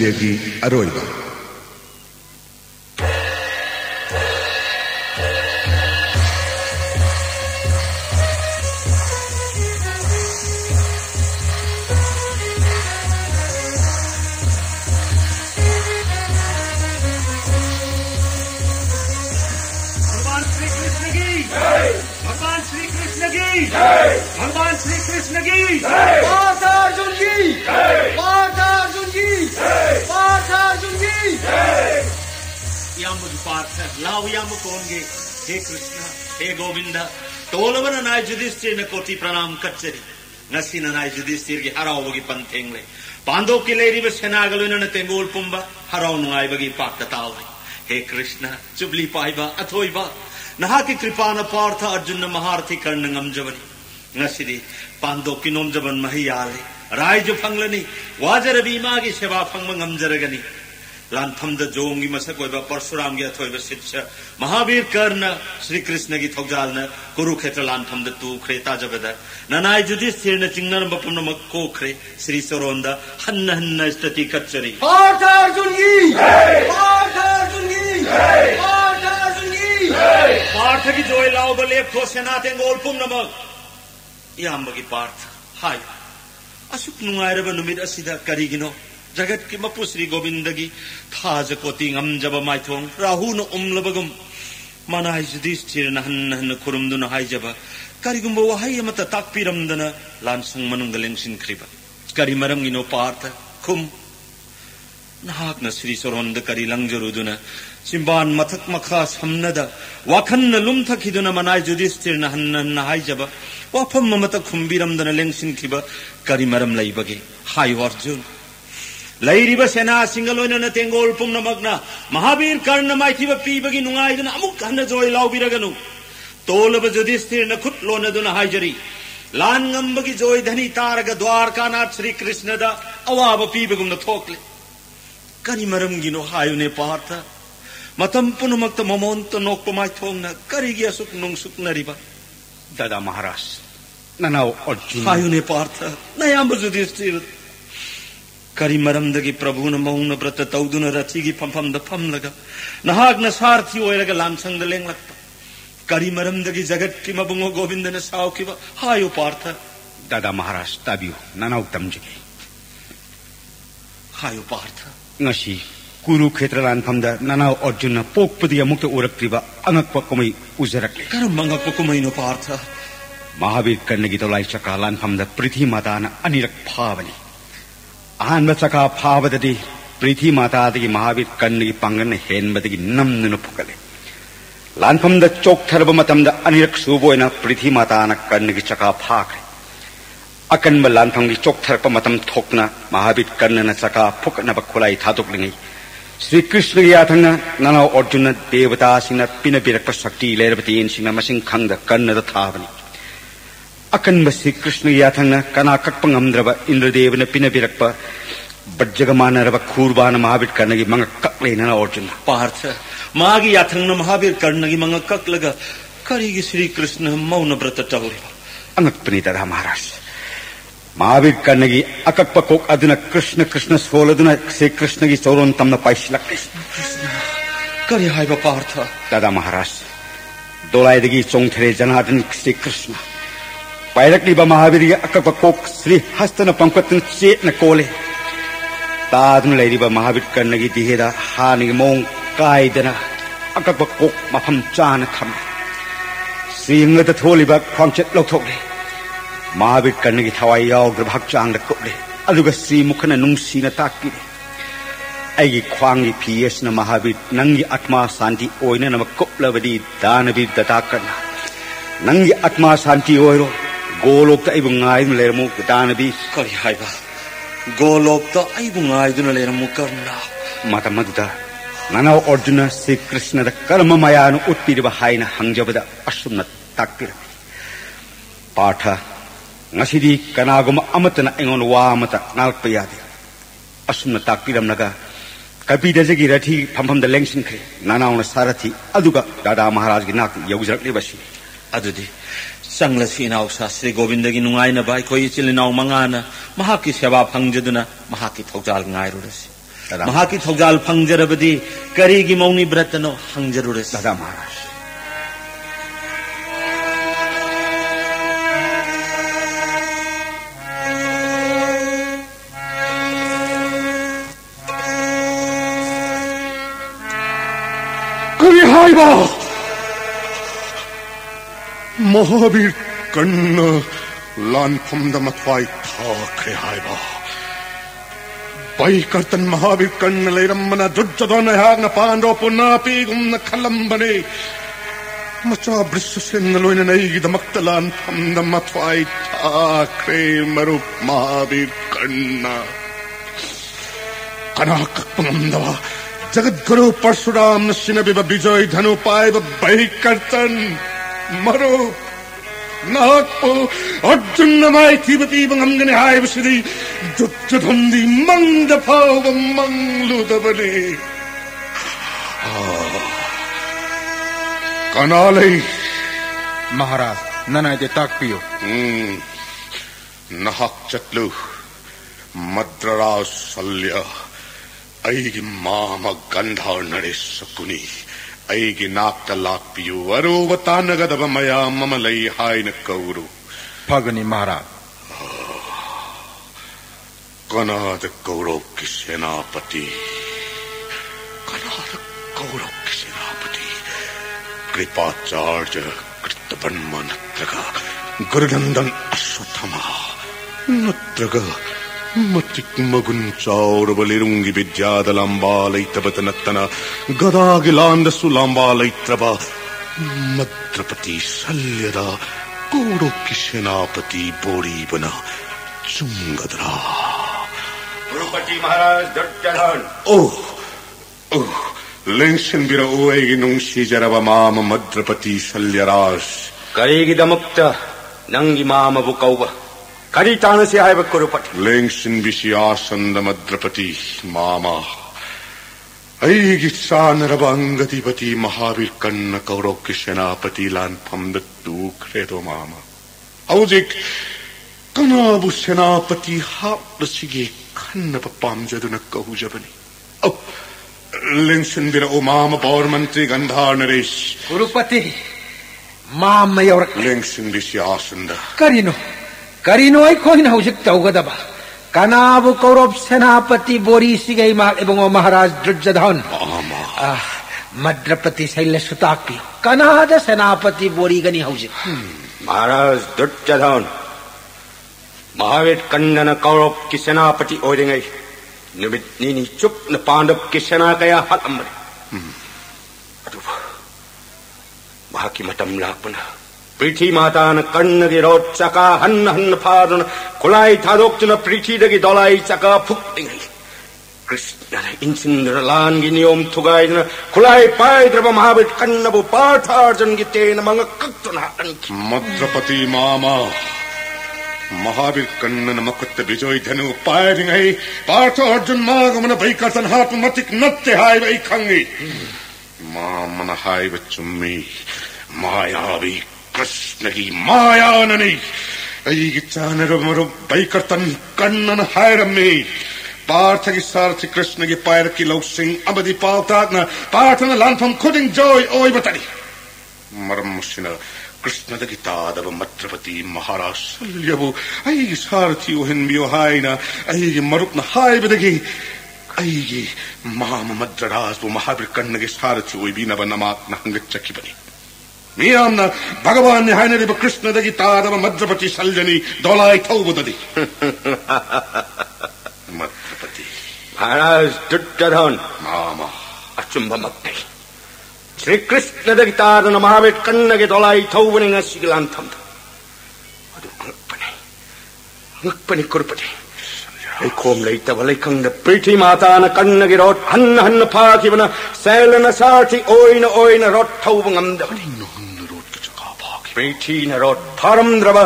ꯉꯁꯤꯒꯤ ꯑꯔꯣꯏꯕ भगवान श्री कृष्ण की माता अर्जुन की माता अर्जुन की माता अर्जुन की याम पार्थ लाव याम कोंगे हे कृष्ण हे गोविंद तोलवन नाय युधिष्ठिर न कोटि प्रणाम कच्चरी ngasi na naay Yudhishthir gi haraw bagi pantengle Pandov ki leiriba senagaloina na tengol pumba haraw nungay bagi paktatawai हे कृष्ण चुबली पाइबा अथोइबा नहाकी कृपाना पार्थ अर्जुन महारथी कर्ण ngамजबनी ngasiदी पांडो की नोमजबन महियाले रायजु फंगलनी वाजरबी मागी सेवा फंग ngамजरगनी लांथमद जोंगी मसकोइबा परशुराम गी अथोइबा शिष्य महावीर कर्ण श्री कृष्ण की थौजालना कुरुक्षेत्र लांथमद तू खरेता जबद ननाय युधिष्ठिर न चिंगन बपम कोखरे श्री सरोंदा हन्न हन्न स्तति कच्चरी पार्थ अर्जुन की पार्थ अर्जुन की पार्थ अर्जुन की पार्थ की जोय लाओ बलेप थो सेना तेंगोल पुम नमक यामगी पार्थ हाय असुक नुंगायरब नुमित असिदा करिगिनो जगत की मपु श्री गोविंद की थाज कोति ngамजब माइथों राहु न उमलबगम मनाय युधिष्ठिर न हन्न हन्न खुरुमदुन हायजब करिगुंबो वहाय मत ताकपिरमदन लानसंग मनुंग लेंसिनख्रिबा करि मरमगिनो पार्थ खुम नहाकन श्री सरोंद करि लंगजरुदुन सिंबान मथक मखा समनद वाखन लुमथखिदुन मनाय युधिष्ठिर न हन्न हन्न हायजब वाफम ममत खुंबिरमदन लेंसिनख्रिबा करि मरम लैबगे हाय अर्जुन लैरिब सेना सिंगलोइन तेंगोल पुमनमगना महावीर कर्ण माइथिब पीबगी नुंगाइदुन अमुक हन्न जोय लाउबिरगनु तोलब युधिष्ठिर न खुट लोनदुन हायजरी लान ngамबगी जोय धनी तारग द्वारकानाथ श्री कृष्ण दा अवाब पीबगुम न थोकले कनि मरमगिनो हायुने पार्थ मतम पुनमक्त ममोंत नोकप माइथोंना करिगी असुक नुंगसुकनरिबा दादा महाराज ननाव अर्जुन हायुने पार्थ नयाम युधिष्ठिर करी मरमदगी प्रभुन मौन व्रत तौदुन रथिगी फमफमद फमलगा नहागन सारथी ओइरगा लानसंगद लेंगलक्पा करी मरमदगी जगत की मबुंगो गोविंदन सावकिबा हायो पार्थ दादा महाराज ताबियो ननाव तमजगे हायो पार्थ ngasi कुरुक्षेत्र लानफमद ननाव अर्जुन पोकपदि अमुक्त उरक्त्रिबा अंगकपा कुमै उजरक्ले करम अंगकपा कुमैनो पार्थ महावीर कर्णगी तोलाई चका लानफमद पृथ्वी माताना अनिरक फावनी अहनब चका फावददी पृथ्वी मातादगी महावीर कर्णगी पांगन हेनबदगी नमनुन फुकले लानफमद चोकथरब मतमद अनिरक सुबोयना पृथ्वी माताना कर्णगी चका फाखरे अकनब लानफमगी चोकथरप मतम थोकना महावीर कर्णन चका फुकनब खुलाई थादोकलिंगै श्री कृष्ण की याथंगना ननाव अर्जुन देवता सिंह पिनबिरक शक्ति लेरबतीन सिंह मसिंग खंगद कर्णद थाबनी अकनब श्री कृष्ण की याथंगना कना कक्प ngамद्रब इंद्रदेवन पिनबिरक बज्जगमानरब खूरबान महावीर कर्णगी मंग कक्लेना अर्जुन पार्थ मागी याथंगना महावीर कर्णगी मंग कक्लगा करिगी श्री कृष्ण मौन व्रत तौरिबा अंगकपनी दादा महाराज महावीर कर्णगी अकक्प कोक अदुन कृष्ण कृष्ण सोलदुन श्री कृष्ण की चौरोन तमन पाइसिलक्ले कृष्ण करि हायबा पार्थ दादा महाराज दोलायदगी चोंगथरे जनार्दन श्री कृष्ण पायरक्लिबा महावीर अकक्प कोक श्री हस्तन पंकतन चेतन कोले तादुन लैरिबा महावीर कर्णगी दिहेदा हानिगी मोंग कायदना अकक्प कोक मफम चान थम श्री इंगद थोलिबा ख्वांगचेत लौथोकले महावीर कर्णगी थवाई यावद्रब हक्चांग कुपले अदुगा श्री मुखन नुंगसीना ताकपिले अगी ख्वांगी फियसना महावीर नंगी आत्मा शांति ओइना नम कुपलबदी दानवीर दताकना नंगी आत्मा शांति ओइरो गोलोकता इबु ngaidun lermu दानवीर करि हायबा गोलोकता इबु ngaidun lermu कर्णा मतमदुदा ननाव अर्जुन श्री कृष्ण द कर्म मयानु उत्पिरबा हायना हंगजबदा असुमना ताकपिर पाठ ngasiदी कनागुम अमतना एंगोन वामता नालकपा यादे असुमना ताकपिरमनगा कपिदजगी रथी फमफम द लेंगसिनख्रे नानावना सारथी अदुगा दादा महाराज की नाक यौजरक्लेबसी अदुदी संगलसी नाव शास्त्री गोविंद की नुंगाइना बाय कोई चिलिनाव मंगाना महाकी सेवा फंगजदुना महाकी थौजाल ngairurasi महाकी थौजाल फंगजरबदी करीगी मौनी ब्रतनो हंगजरुरेस दादा महाराज करी हाइबा महावीर कन्न लानफम दमथवाई था करे हाइबा बाई कर्तन महावीर कन्न लेरम्मना दुर्जोधन याग न पांडव पुनापी गुम न खलंबने मचा ब्रिस्सेन लोइन नई दमक्तलान फम दमथवाई था करे मरुप महावीर कन्न कनाक पुनंदवा जगत गुरु परशुराम नशिन बिब विजय धनु पाए बाई कर्तन मरो नागपो अर्जुन नमाय थीबती बंगने हाय बसदी दुर्जोधनदी मंग दफाव मंगलु दबने कनाले महाराज नना जे ताक पियो नहक चतलु मद्रराज सल्य ऐगी मामा गंधार नरेश सकुनी ऐगी नाक्ता लाक्पियो वरो वतानगदब मया ममलई हायन कौरु फगनी महाराज कनाद कौरव की सेनापति कृपाचार्य कृतवर्म नत्रगा गुरुनंदन अश्वत्थमा नत्रगा मतिक मगुन चाउर बलिरुंगी विद्यादलांबालैतबतनत्तना गदागिलांद सुलांबालैत्रबा मद्रपति शल्यदा कौरव की सेनापति बोरी बना चुंगदरा गुरुपति महाराज दुर्योधन ओह लेंशन बिरा ओएगी नुंशी जरवा माम मद्रपति शल्यराज करेगी दमुक्त नंगी माम बुकौवा करी तान से आए कुरुपति लेंशन बिशी आसंद मद्रपति मामा ऐगी सान रबांगतिपति महावीर कन्न कौरव की सेनापति लान फमद दूखरे दो मामा औजिक कनाबु सेनापति हाप रसिगे खन्न पपाम जदुन कहू जबनी औ लेंशन बिरा ओ मामा पौर मंत्री गंधार नरेश गुरुपति माम यौर लेंशन बिशी आसंद करीनो आई खोइन हौजिक तौगदबा कनाबु कौरव सेनापति बोरी सिगै मा एवं महाराज दुर्योधन मद्रपति शैल सुताकी कनाद सेनापति बोरी गनी हौजिक महाराज दुर्योधन महावीर कन्न कौरव की सेनापति ओरेंगे निमित नीनी चुप न पांडव की सेना कया हलमरे वहां की मतम लापना पृथ्वी माता न कर्ण की रोट चका हन्न हन्न फारन खुलाई थारोक्चन पृथ्वी दगी दोलाई चका फुक्तिंग कृष्ण इंसिंद्र लान की नियम थुगाई खुलाई पाए द्रव महावीर कन्न बु पार्थार्जन की तेन मंग कक्तुना मद्रपति मामा महावीर कन्न मकुत विजय धनु पायरिंग है पार्थ अर्जुन मागमन भैकर्तन हाथ मतिक नत्ते हाय वै खंगी मामन हाय बचुम्मी मायावी कृष्ण की माया ननी ऐगी चानर मरो भैकर्तन कन्न हाय रम्मी पार्थ की सारथी कृष्ण की पैर की लौ सिंह अबदी पावताग्न पार्थन लानफम खुदिंग जोय ओय बतानी मरम मुशिना कृष्ण दगितादव मद्रपति महाराज शल्यबु ऐगी सारथी ओहन बियो हायना ऐगी मरुपन हाय बदगी ऐगी माम मद्रराज महावीर कन्न के सारथी ओय बिनब नमाक नहंग चकी बनी मियामना भगवान ने हायने रिब कृष्ण दगितादव मद्रपति शल्यनी दोलाई थौ बददी मद्रपति महाराज दुर्योधन मामा अचुंब मक्ते श्री कृष्ण दगितादन महावीर कन्न के दोलाई थौ बनेगा सिगलान थम अंगपने कुरुपति ऐ कोम लेता भले कंग पृथ्वी माता न कन्न के रोट हन्न हन्न फाकी बना सैलन साथी ओइन रोट थौ बंगम दबनी पृथ्वी न रोट थरम द्रव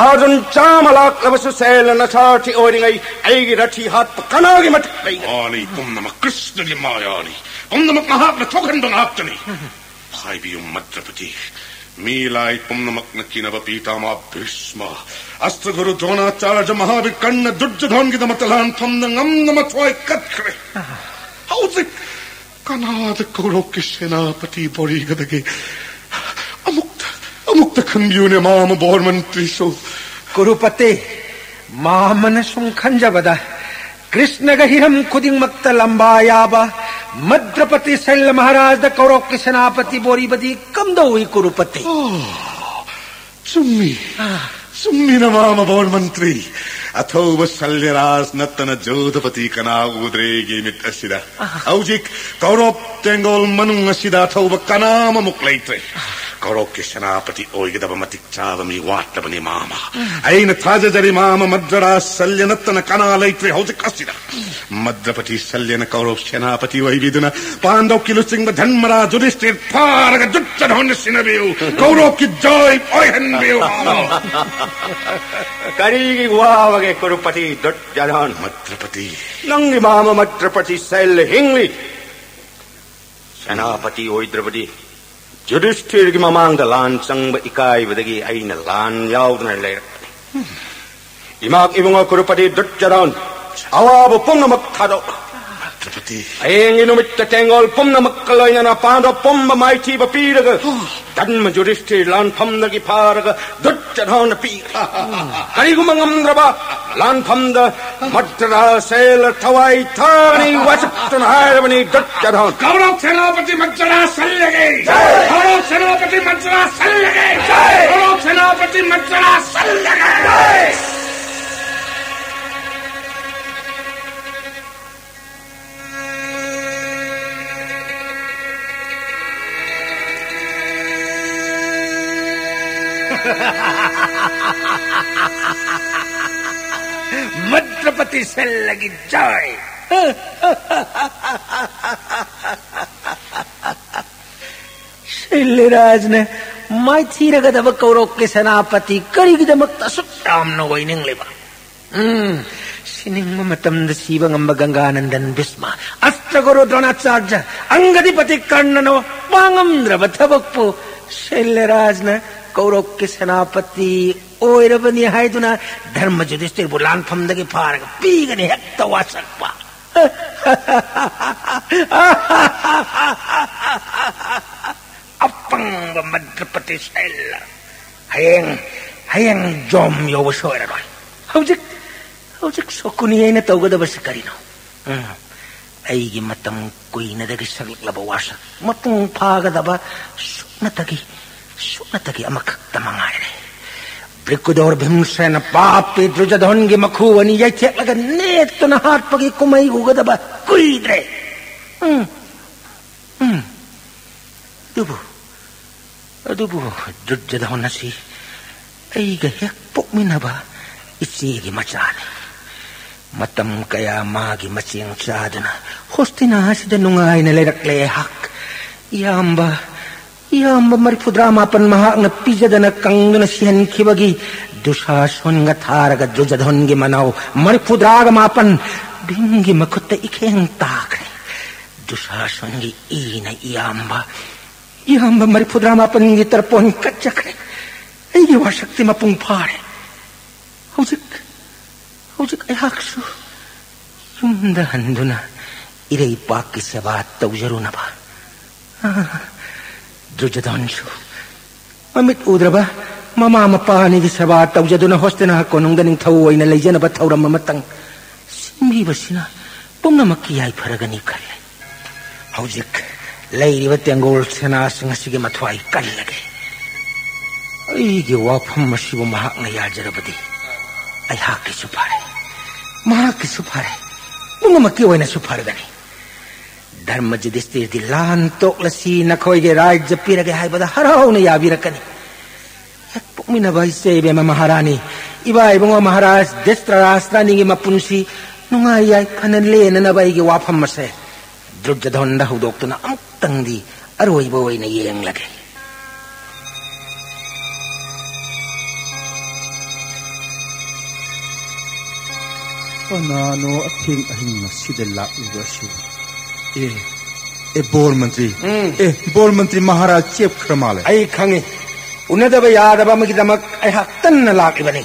आजन चामलाक लबसु सैलन साथी ओइन ऐगी रथी हाथ कनागे मत आनी तुम नम कृष्ण की मायानी तुम नम महात्म ठोकन बनाक्तनी भाई भी मद्रपति मीलाई पुम्नमक्न किनब पीतामा भीष्म अस्त्रगुरु द्रोणाचार्य महावीर कर्ण दुर्योधन की दमतलान फमद ngâm थ्वाई कत्खरे हौजिक कनाद कौरव के सेनापति बोरीगदगे अमुक्त खंबियुने माम बोर मंत्री सो कुरुपते मामन सुंखंजबदा कृष्ण गहिरम खुदिंगमक्ता लंबायाबा मद्रपति शैल महाराज द कौरव के सेनापति बोरीबदी कमदो हुई कुरुपते सुम्मी न माम बोर मंत्री अथोब शल्यराज नतन जोधपति कना उद्रेगी मित असिदा औजिक कौरव तेंगोल मनुंग असिदा अथोब कनाम मुक्लैत्रे कौरव के सेनापति ओइगदब मतिक चावमी वाटबनी मामा ऐन थाजजरी मामा मद्रराज शल्य नतन कना लैत्रे औजिक असिदा मद्रपति शल्यन कौरव सेनापति वैविदुन पांडव किलुसिंह धर्मराज युधिष्ठिर फारग दुर्योधन सिनबिउ कौरव की जय ओहनबिउ करीगी वावगे कुरुपति दुर्योधन मद्रपति नंगी मामा मद्रपति शैल हिंगली सेनापति ओइद्रपति युधिष्ठिर की ममांग लान चंग इकाई बदगी आइन लान याउदना लेरपनि इमाक इबंग कुरुपति दुर्योधन अवाब पुंगमक थादो मद्रपति अयेंगी नुमित तेंगोल पुंगमक कलोयना पांडव पुंब माइथी बपीरग धर्म युधिष्ठिर लान फमदगी फारग दुर्योधन पीर करिगुमंगमद्रबा लान फमद मद्रा शैल थवाई थानी वचतन हारबनी दुर्योधन कौरव सेनापति मद्रा शल्यगे कौरव सेनापति मद्रा शल्यगे कौरव सेनापति मद्रा शल्यगे मद्रपति शैल की जय शैलराज ने माइथी रगदब कौरव के सेनापति करिगिदमक्ता सुट्टामनो वैनिंगलेबा सिनिंग मतमद सीवंगंब गंगानंदन भीष्म अस्त्रगुरु द्रोणाचार्य अंगदिपति कर्णनो पांगमद्रब थबक्पु शैलराज ने कौरव के सेनापति ओइरबनी हाइदुना धर्म युधिष्ठिर बुलान फमदगी फारग पीगने हेक्ता वासक्पा अपंग मद्रपति शैल हयंग जोम योवशोरबाय हौजिक सोकुनी ऐना तौगदबस करिनो ऐगी मतम कुइनदगी सगलब वासक मपुंग फागदबा सुनतगी अमखक्ता मंगायरे ब्रिकुदोर भीमसेन पापी दुर्योधन की मखुवनी यैथेलगा नेतुना हाटपगी कुमई उगदबा कुइद्रे अदुबु दुर्योधन असि ऐगा हेक पोकमिनबा इचेगी मचाने मतम कया मागी मचेंग चादुना होस्तिना हसिदा नुंगाइना लेरक्ले हक याम्बा मरिफुद्रा मापन महाकना पिजदना कंगना सिहनखिबगी दुशासनगा थारगा दुर्योधनगी मनाव मरिफुद्रागा मापन भीमगी मखुत्ता इखेंग ताखरे दुशासनगी ईना इयाम्बा मरिफुद्रा मापनगी तरपोन कच्चखरे ऐगी वाशक्ति मपुंग फारे हौजिक अयहाकसु युमदा हंदुना इरई पाकि सेवा तौजरुनबा दुर्योधनसु अमित उद्रबा ममा मपानिगी सेवा तौजदुना होस्तेना कोनुंगदा निंथौ ओइना लेजनबा थौरम अमतंग सिंबिबसिना पुम्नमक्की याइफरगनी खले हौजिक लैरिबा तेंगोल सेनासिंग असिगी मथ्वाई कल्लगे ऐगी वाफम मसिबु महाकना याजरबदी अयहाकिसु फारे महाकिसु फारे पुम्नमक्की ओइनासु फारगनी धर्म युधिष्ठिर दी लान तोकलसी नखोइगे राज्य पीरगे हाइबदा हराउना याबिरकनी हेक पुकमिनबा इसेबे महारानी इबा इबंगो महाराज धृतराष्ट्रनिगी मपुंसी नुंगाई याइ फन लेननबा इगे वाफम मसे दुर्योधन दा हुदोक्तुना अमुक्तंगदी अरोइबा ओइना येंगलगे नानो अथिंग अहिंग सिदे लाइबसि बोर मंत्री महाराज चेप खरमाले आई खंगे उनदब यादब अमगिदमक अयहाक तन्ना लाकिबनी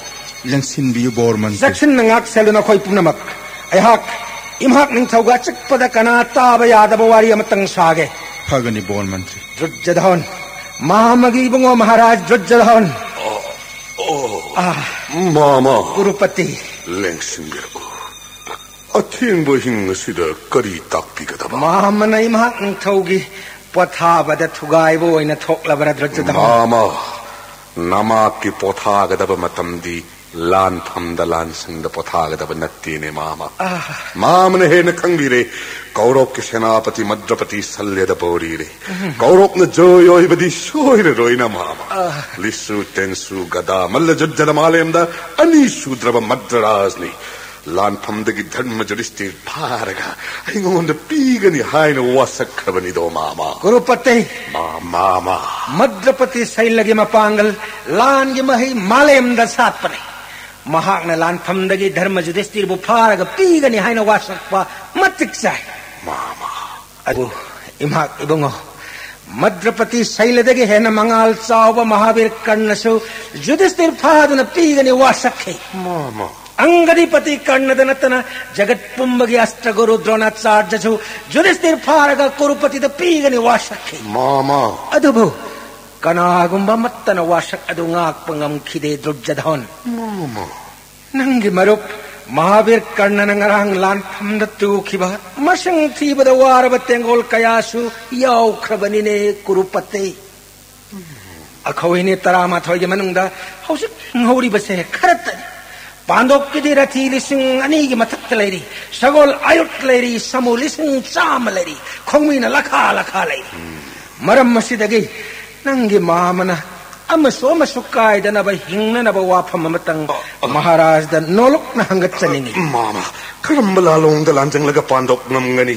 लंसिनबियु बोरमंत्री जक्सन नंगाक सेलुना खोय पुनमक अयहाक इमहाक निंगथौगा चिकपदा कना ताब यादब वारी अमतंग सागे फगनी बोरमंत्री द्रुज्जधन महामगी बुंगो महाराज द्रुज्जधन मामा गुरुपति 랭싱비라고 अथिंग हिंग सिद करी ताकपिगदबा महामना इमहाक निंगथौगी पथाबदा थुगाइबो ओइना थोक्लबरा द्रुज्जधन मामा नमाकी पोथागदब मतमदी लान फमदा लान संग पोथागदब नत्तीने मामा मामने हेन खंगबिरे कौरव के सेनापति मद्रपति सल्यद बोरीरे कौरव न जोयोइबदी सोइरे रोइना मामा लिसु तेंसु गदा मल्ल जुज्जल मालेमदा अनि शूद्रब मद्रराजनी लान फमदगी धर्म जुरिस्ति फारगा हिंगोंद पीगनी हाइन वसखबनी दो मामा गुरुपति मामा मद्रपति सैलगी मपांगल लान गी मही मालेमदा सातपने महाकना लान फमदगी धर्म जुरिस्ति बुफारगा पीगनी हाइन वसखबा मतिक्साय मामा अगु इमहाक इबुंगो मद्रपति शैलदगी हेन मंगाल चाव महावीर कर्णसु जुधिष्ठिर फादुन पीगनी वसखे मामा अंगदिपति कर्णदनतन जगत पुंबगी अष्टगुरु द्रोणाचार्यसु जुधिष्ठिर फारगा कुरुपति द पीगनी वसखे मामा अदुबु कनागुंबा मत्तन वसख अदु ngakpangam khide द्रुज्जधन मामा नंगी मरुप Mahavir Karnan ngarang lan phamda tukhiba masang thibada waraba tengol kayasu yaukhrabanine kurupate akhawine tarama thoige manungda hausik ngori base kharatani Pandav की रथी लिसिंग अनी की मथक लेरी सगोल आयुट लेरी समू लिसिंग चाम लेरी खोंगी न लखा लखा लेरी मरम मसीदगी नंगी मामना अमसो मसुकाय दन ब हिंगन न ब वाफम मतंग महाराज द नोलुक न हंगत चनिंगी मामा करम्बला लोंग द लांजंग लगा पांडव नमगनी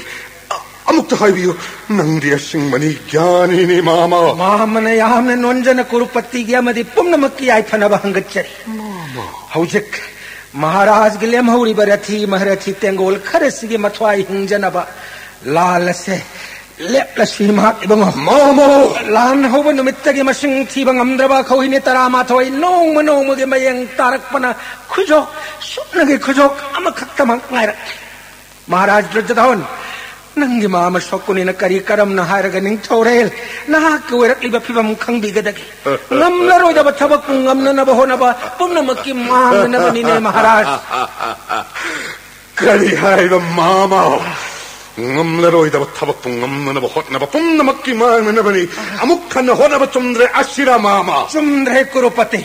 अमुक्त हाइबियो नंदिया सिंह मनी ज्ञानी ने मामा मामना यामने नोंजन कुरुपति गया मदि पुम्नमकी आई फनब हंगत चरी मामा हौजक महाराज गिले महुरी बरथी महरथी तेंगोल खरसगी मथवाई हिंजनब लाल से लेप्लसी महाक इबंग मामा लान होब नुमित्तगी मसिंग थीबंग अमद्रबा खौहिने तरामा थोई नोंग मनोंगगे मयंग तारकपना खुजो सुनगे खुजो अमखक्तमंग ngaira महाराज द्रुज्जधन नंगी माम सोकुनी न करी करम न हारगा निंग थौरेल नाक वेरकलिबा फिबम खंगबिगदगे ngमलरोइदब थबक ngमननब होनब पुनमकी मांगनबनिने महाराज करी हाइब मामा ngमलरोइदब थबक ngमननब होनब पुनमकी मांगनबनि अमुक खन होनब चुंद्रे अशिरा मामा चुंद्रे कुरुपति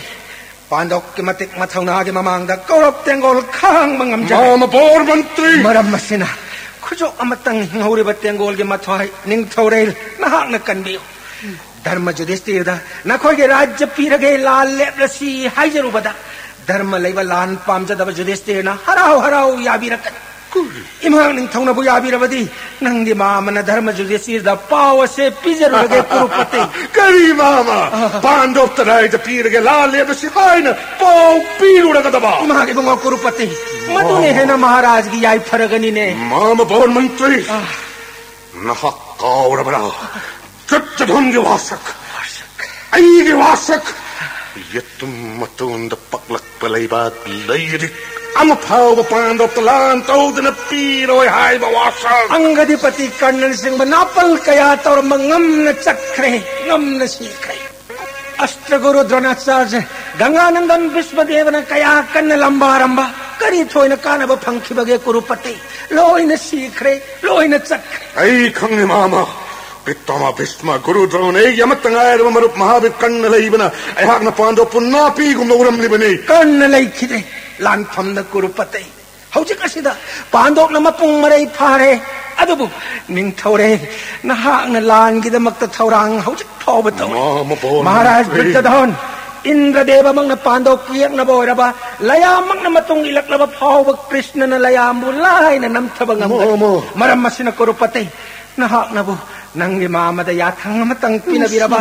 पांडव के मतिक मथौनागे ममांगदा कौरव तेंगोल खांग मंगम जा मामा बोर मंत्री मरम मसिना खुजो अमतंग हिंगौरी बतेंगोल के मथवाई निंगथौरेल नहाक न कनबियो धर्म जुधिष्ठिर नखोगे राज्य पीरगे लाल लेप्लसी हाइजरुबदा धर्म लेब लान पामजदब जुधिष्ठिर न हराव हराव याबिरक इमहाक निंगथौनबु याबिरबदी नंगी मामन धर्म जुधिष्ठिर द पाव से पिजरुगे कुरुपति करी मामा पांडव तराय द पीरगे लाल लेप्लसी हाइन पाव पीरुडगदबा इमहाक इबंगो कुरुपति मधुने है न महाराज की याई फरगनी ने मामा बोर मंत्री नहा कौरबरा द्रुज्जधन के वासक आई के वासक ये तुम मतुंद पकलक पलैबाद लैरी अम फाव पांडव तलान तौदन पीरो हाय वासक अंगदिपति कर्णन सिंह नापल कया तौर मंगम न चक्रे ngम न सीखे अष्टगुरु द्रोणाचार्य गंगानंदन विश्वदेवन कया कन्न लंबारंबा करी थोइन कानब फंखिबगे कुरुपति लोइन सीखरे लोइन चक्रे आई खंगे मामा पित्तमा भीष्म गुरु द्रोण यमतंगायर मरुप महावीर कन्न लैबना अयहाकन पांडव पुन्ना पीगुम उरम लिबने कन्न लैखिदे लान फमद कुरुपति हौजिक असिदा पांडव न मपुंग मरै फारे अदुबु निंगथौरे नहाकन लानगिदमक्त थौरांग हौजिक फावबतो महाराज द्रुज्जधन इंद्रदेव मंग पांडव कियक न बोरबा लयामक न मतुंग इलकलब फाव कृष्ण न लयामबु लाइन नमथब ngam मरम मसिन कुरुपति नहाक नबु नंगी मामद याथंग मतंग पिनबिरबा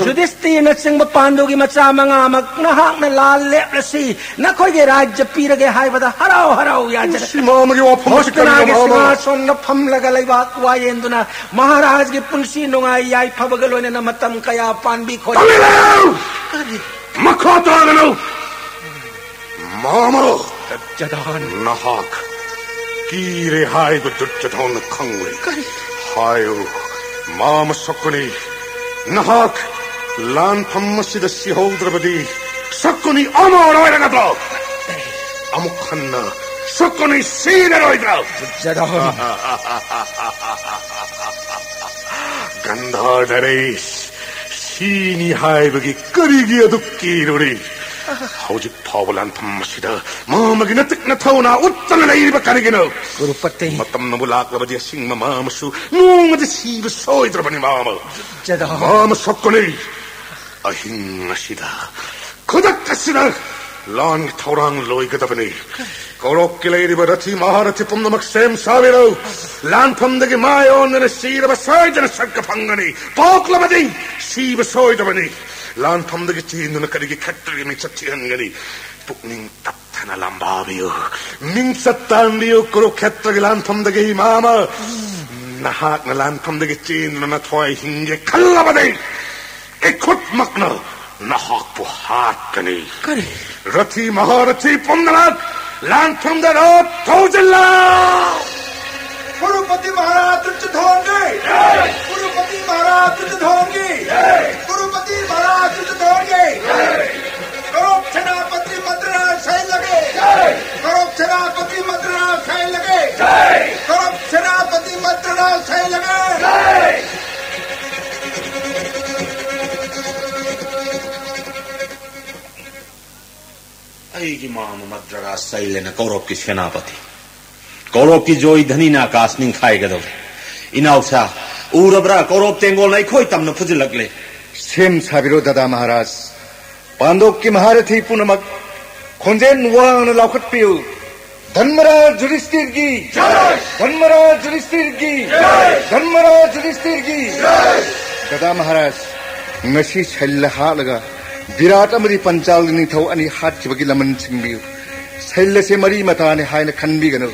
जुधिष्ठिर न सिंह पांडुगी मचा मंगामक नहाक न लाल लेप्लसी नखोगे राज्य पीरगे हाइबदा हराव हराव याजर सिमामगे वाफमस करगे सिंहासन न फमलगा लैबा वायेंदुना महाराज की पुंसी नुंगाई याई फबगलोने न मतम कया पानबी खोज Makha taagano. Mama. Jadon. Nahak. Kire hai go Jadon khangwe. Hayo. Mama sokuni. Nahak. Lan phammasida sihodrabadi. Sokuni amor oiragado. Amukhanna. Sokuni sine oiragado. Jadon. Gandhadaresh. Sini haibagi karigi adukiruri. Howjik Pawalan Pamashida, Mamma Nathona, Uttana Karigino. Gurupati. Matam Nabulak, Labadia Sing Mamasu, no, the sea was so drabani Mama. Mama Sokoni. Ahinashida. Kodakasida. Long Torang Loigatavani. Korokilady Barati Maharati from the Maxim Saviro. Land from the Gimayon and a seed of a side and a Sankapangani. Poklabadi. She was so drabani. Land from the Gitin and the Karigi Catri and Chatiangani. Putting Tapana Lambavio. Minsatambio Kurokatri land from the Gimama. Nahak land from the Gitin and a toy hinge. Kalabadi. Ekut Makna. Nahak Puhatani. Rati Maharati Pundalat. Land from the road. Tojala. Gurupati Maharaj Chithongi. Gurupati Maharaj Chithongi. Gurupati Maharaj Chithongi. Garup Chanapati Madra Sai Lage. Garup Chanapati Madra Sai Lage. Garup Chanapati Madra Sai Lage. Aigi Mama Madra Sailena Korok ki Senapati. Korok ki joy dhani na akas ning khaiga do. Inausa urabra korok tengol nai khoi tamna phujilakle. Sem sabiro Dada Maharaj. Pandok ki Maharathi punamak. Khonjen wang laukhat piu. Dhanmaraj Yudhishthir ki. Dhanmaraj Yudhishthir ki. Dhanmaraj Yudhishthir ki. Dada Maharaj. Ngasi chhallaha laga. Virat amari panchal ni thau ani hat chibagi laman singbiu. Sailla se mari matane haina khanbi gano.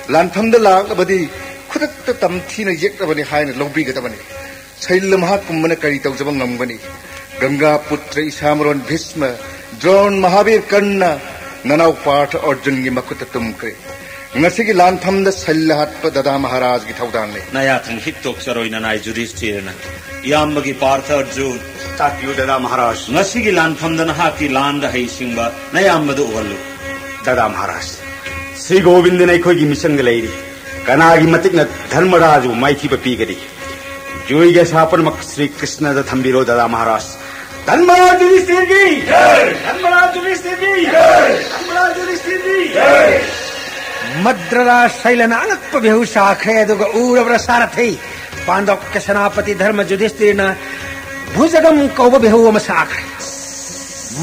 Lantham da lak abadi khudak ta tamthi na yek abani haina lobbi gatabani. Sailla mahat kummana kari tau jabang ngambani. Ganga putra Isamron Bhisma, Drone Mahabir Karna, Nanau part Arjun gi makuta tumkre. Ngasigi lantham da sailla hat pa Dada Maharaj gi thau danle. Nayatang hitok saroina nai Yudhishthirna. Yambagi Partha Arjun. Tatyu Dada Maharaj. Ngasigi lan phamdana haki landa hai singba nayambadu uhallu. Dada Maharaj. Sri Govindana Kogi Mishangalari. Kanagi Matikna Dharmaraju Mighty Papigadi. Joyga Sapan Mak Sri Krishna the Thambiro Dada Maharaj. Dharmaraj Yudhishthirgi! Dharmaraj Yudhishthirgi! Dharmaraj Yudhishthirgi! Madra Sailana Anakpa Behusha Kreduga Urabra Sarathi. Pandok Kesanapati Dharma Yudhishthirna. Bhujagam Kauba Behu Masakre.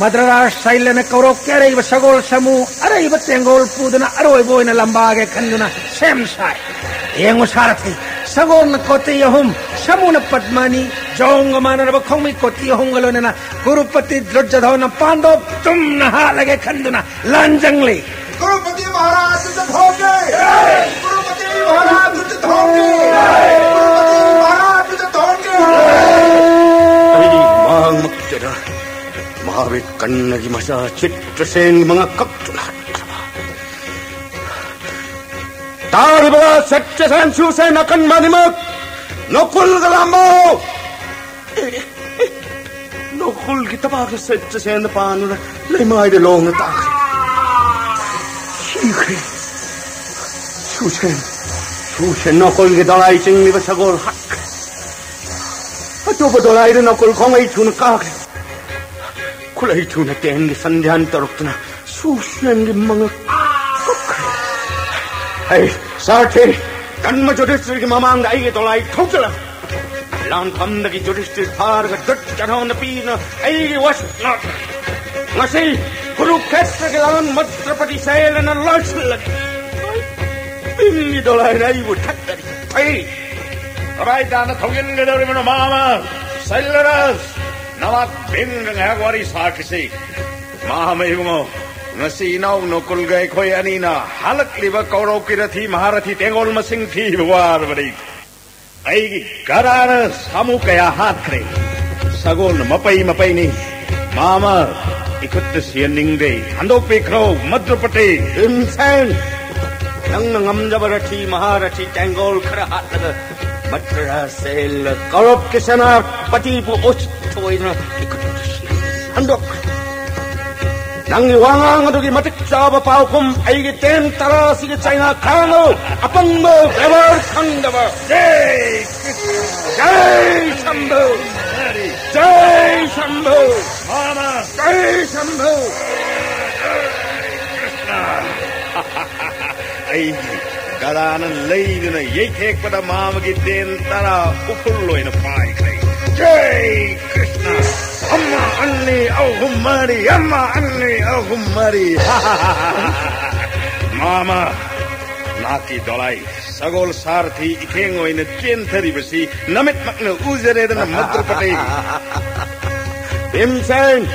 Madra Sailana Korok Kare Sagol Samu, Arai Batengol Pudana, Aroi Boy in a Lambaga Kanduna, Sam Sai. Yangosarati, Sagon Koti Yahum, Samuna Padmani, Jongamana of Komi Koti Hongalona, Gurupati Drojadona Pando, Tumna like Kanduna, Lanjangli. Gurupati Maharaj is the Thoge. Gurupati Maharaj is the Thoge. Gurupati Maharaj is the Thoge. Mahavir Kannagi Masa Chitrasen mga kaptulat. Tariba Setchasan Susan Akan Manimak Nokul Galambo Nokul Gitabaka Setchasen the Pan Lemai the long attack. Susan Nokul Gidalai Sing Livasagol Hak. Atopodolai the Nokul Kongai Tunakak. Kulay tuna ten di sandihan tarukna susian di mga ay sarte kan ma Yudhishthir ki mamang dai ke tolai thokala lan pham da ki Yudhishthir par ga dut chana na pina ai was not ngasi Kurukshetra ke lan Madrapati sail na lashla bimmi dolai nai bu thakari ai abai dana thogen ge dori mana mama sailaras Nawak Bingang Hagwari Sakisi Mahamayumo Nasi Nau no Kulgai Koyanina Halak Liva Korokirathi Maharathi Tengol Masing Thi Warvari Ai Garana Samukaya Hatre Sagol Mapai Mapaini mama इखुत सियनिंगदे हंदोक पेखरो मद्रपटे Vincent nang nangamjaba rathi maharathi tangol khara hatlaga matra sel korop kisana pati bu och toina ikut handok nang wangang adugi matik saba paukum aigi ten tara sige china khano apang mo ever khandaba jai shambhu mama jai shambhu आई गदान लेदन येखेक पदा मामगी then तरा उफुल्लोइन पाई खै जय कृष्ण अम्मा अन्नी अहुम्मरी मामा नाकी दलाई सगोल सारथी इखेङ होइन चेन्थरी बसी Namit मक्न उजरेदन मद्रपटे Vincent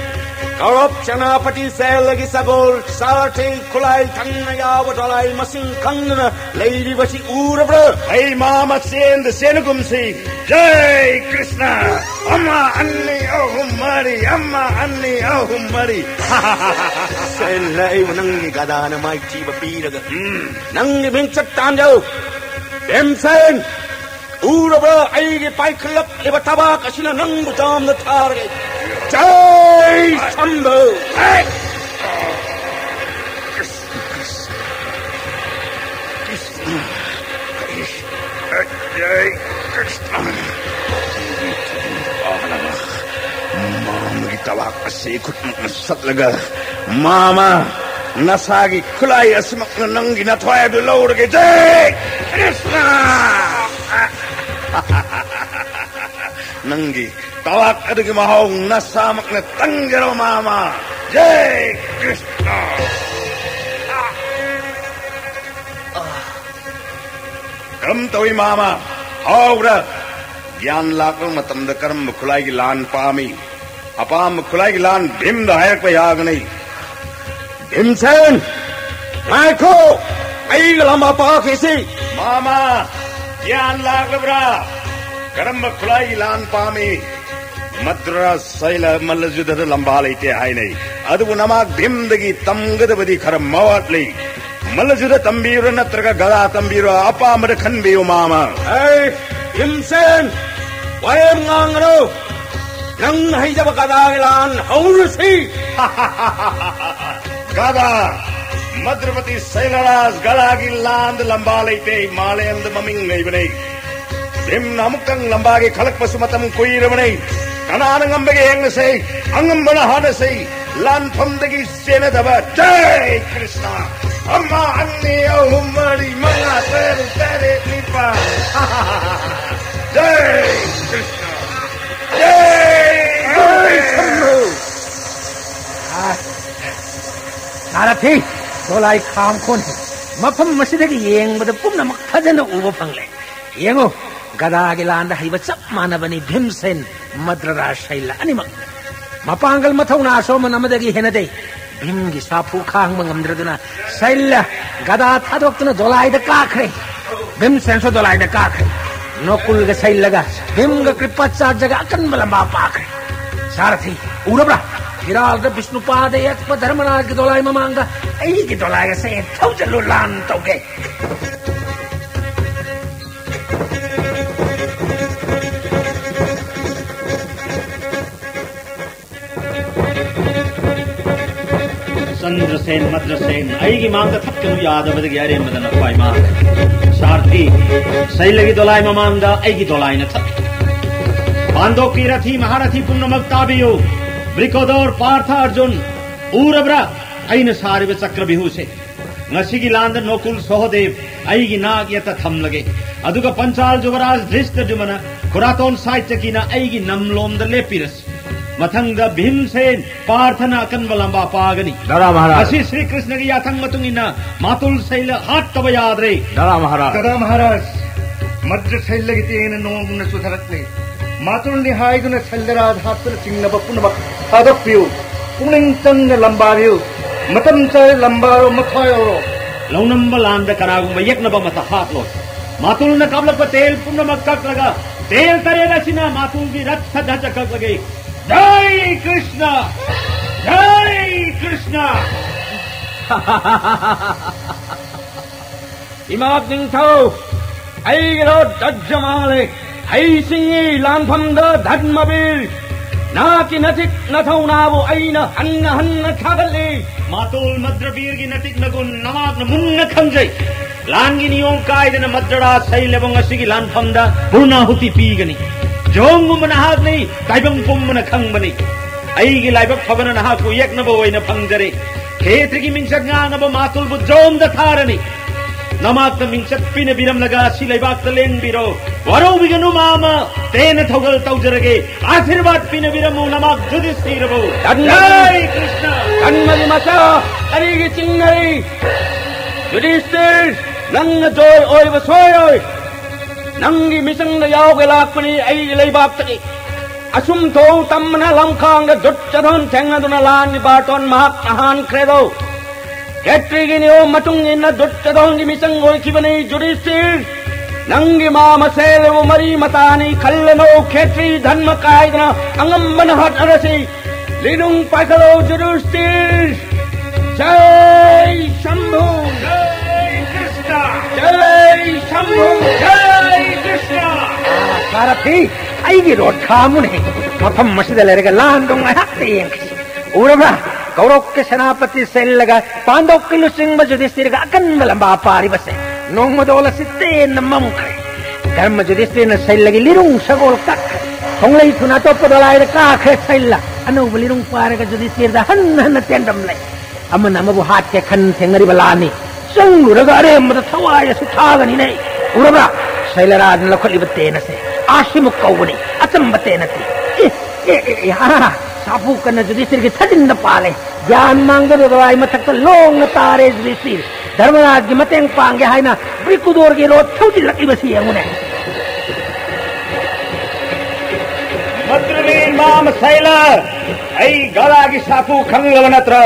korop chanapati sel lagi sagol sarthi khulai thangna yawa dolai masing khangna lady basi urabra hey mama send senugumsi jay krishna amma anni ahummari sel lai nangi gadana mai chi ba piraga nangi Vincent tanjau Vincent urabra aigi pai khlap libataba kasina nang butam na tharge jai shambhu jay krishna mama gitawak ase khutmak satlaga mama nasagi khulai asmak nangi na thoya du lawrge jay krishna nangi tawak adugi mahong nasamak na tanggero mama jay krishna kam tawi mama haura gyan lakang matamda karam khulai gi lan pami apam khulai gi lan bhim dayak pa yag nahi Vincent maiko ai lama pa kisi mama gyan lakabra karam khulai gi lan pami madras saila malajudar lambalite hai nahi adu namak bhim dagi tamgadabadi karam mawatli malajura tambira natraga gada tambira apa amada khanbiyo mama hey Vincent wayam ngangro nang haijaba kadagilan haursi gada madrapati sailaras galagi land lambalite malayand maming naibane bim namukang lambage khalak pasumatam kuiramane kanana ngambage engasei angambana hanasei lan phamdagi sena daba jai krishna amma anni ahummari manga tere nipa jai krishna jai shambhu Narathi dolai kham khon mafam masidagi yengbada pumnamak phajana uba phangle yengo gadagi landa haiba chap manabani Bhimsen madrara shaila animak mapangal mathauna soma namadagi henade Bhimgi sapu khang mangamdraduna shaila gada thadoktuna dolai da kakhre Bhimsen so dolai da kakhre nokul ga shailaga Bhimga kripacha jaga akan balamba pakre Sarathi urabra Hiralda Vishnupada Yakpa Dharmaraj ki dolai mamanga ai ki dolai ga se thaujalu lan tauge Chandrasen Madrasen aigi manga thakkanu yadabada gyare madana pai ma Sarthi sailagi dolai mamanga aigi dolai na thak Pandoki rathi maharathi punnamak tabiyo Brikodor Partha Arjun Urabra aina sariba chakra bihuse ngasigi landa nokul sohodev aigi nag yata thamlage aduga panchal juvaraj dhrishta jumana khuraton saichakina aigi namlom da lepiras mathangda Bhimsen Parthana kanbalamba pagani dara maharaj asi Sri Krishna gi yathang matungina matul saila hat taba yadre dara maharaj madra sailagi tena nomna sudharakle matul ni haiduna saldarad hatur singnaba punamak adappiu puning tanga lambario matam chai lambaro mathayo launamba landa karagum yaknaba mata hatlo matul na kabla patel punamak kak laga tel tarega sina matul gi rath dhaja kak lage जय कृष्ण जय कृष्ण इमाक निंगथौ अइगरो दज्जमाले अइसिंगी लानफमद धर्मवीर नाकी नथिक नथौनाबु अइना हन्न हन्न थागले मातोल मद्रवीर की नतिक नगुन नमाक मुन्न खंजै लानगी नियों कायदन मद्रड़ा सैलबंग असिगी लानफमदा पूर्णाहुति पीगनी जोंगुम नहागनी ताइबंग पुम्मन खंगबनी अइगी लाइबक Phaban नहाकु यक्नबो ओइना फंगजरे खेत्रिगी मिंसक nganaba matulbu जोमदा थारनी नमाक मिंसक pin बिरम लगा सी लैबाक लेन बिरो वरो बिगनु मामा तेन थौगल तौजरगे आशीर्वाद pin बिरमु नमाक जुधिष्ठिरबो जय कृष्ण कन्मलि मचा अरिगी चिंगरी जुधिष्ठिर नंग जोय ओइब सोय नंगी मिसंग यावगे लाकपनि अइगी लैबाक तगी असुम थों तमना लंखांग दुच्चधन थेंगदुना लान बाटोन महाक नहान क्रेदो Ketriginio matungin na duttadong gimisang oikibani Yudhishthir Nangi mama selevo mari matani kallano ketri dhanma kaidana angambanahat arasi Lidung pakalo Yudhishthir Jai Shambhu Jai Krishna Jai Shambhu Jai Krishna Sarathi aigi rod khamune matham masidaleriga landung ahakti yankisi Urabra Kaurava के सेनापति सैलगा पांडव के लुसिंग युधिष्ठिर का अकन लंबा पारी बसे नोंगमदोल सिते नमम करे धर्म युधिष्ठिर ने सैलगी लिरुंग सगोल तक थोंगले थुना तो पदलाय का खे सैला अनु लिरुंग पारे का युधिष्ठिर दा हन हन तेंडम ले अमन अमबु हाथ के खन थेंगरी बलानी संग रगारे मद थवाय सुथागनी नहीं उरबा सैलराज लखली बते न से आशिम कौवनी अचंबते नती या सापू कन युधिष्ठिर की थदिन पाले ज्ञान मांगद दवाई मथक लोंग तारे युधिष्ठिर धर्मराज की मतेंग पांगे हाइना ब्रिकुदोर की रोड थौजी लकी बसी अंगुने मद्रवीर माम सैला अई गला की सापू खंगलवनत्र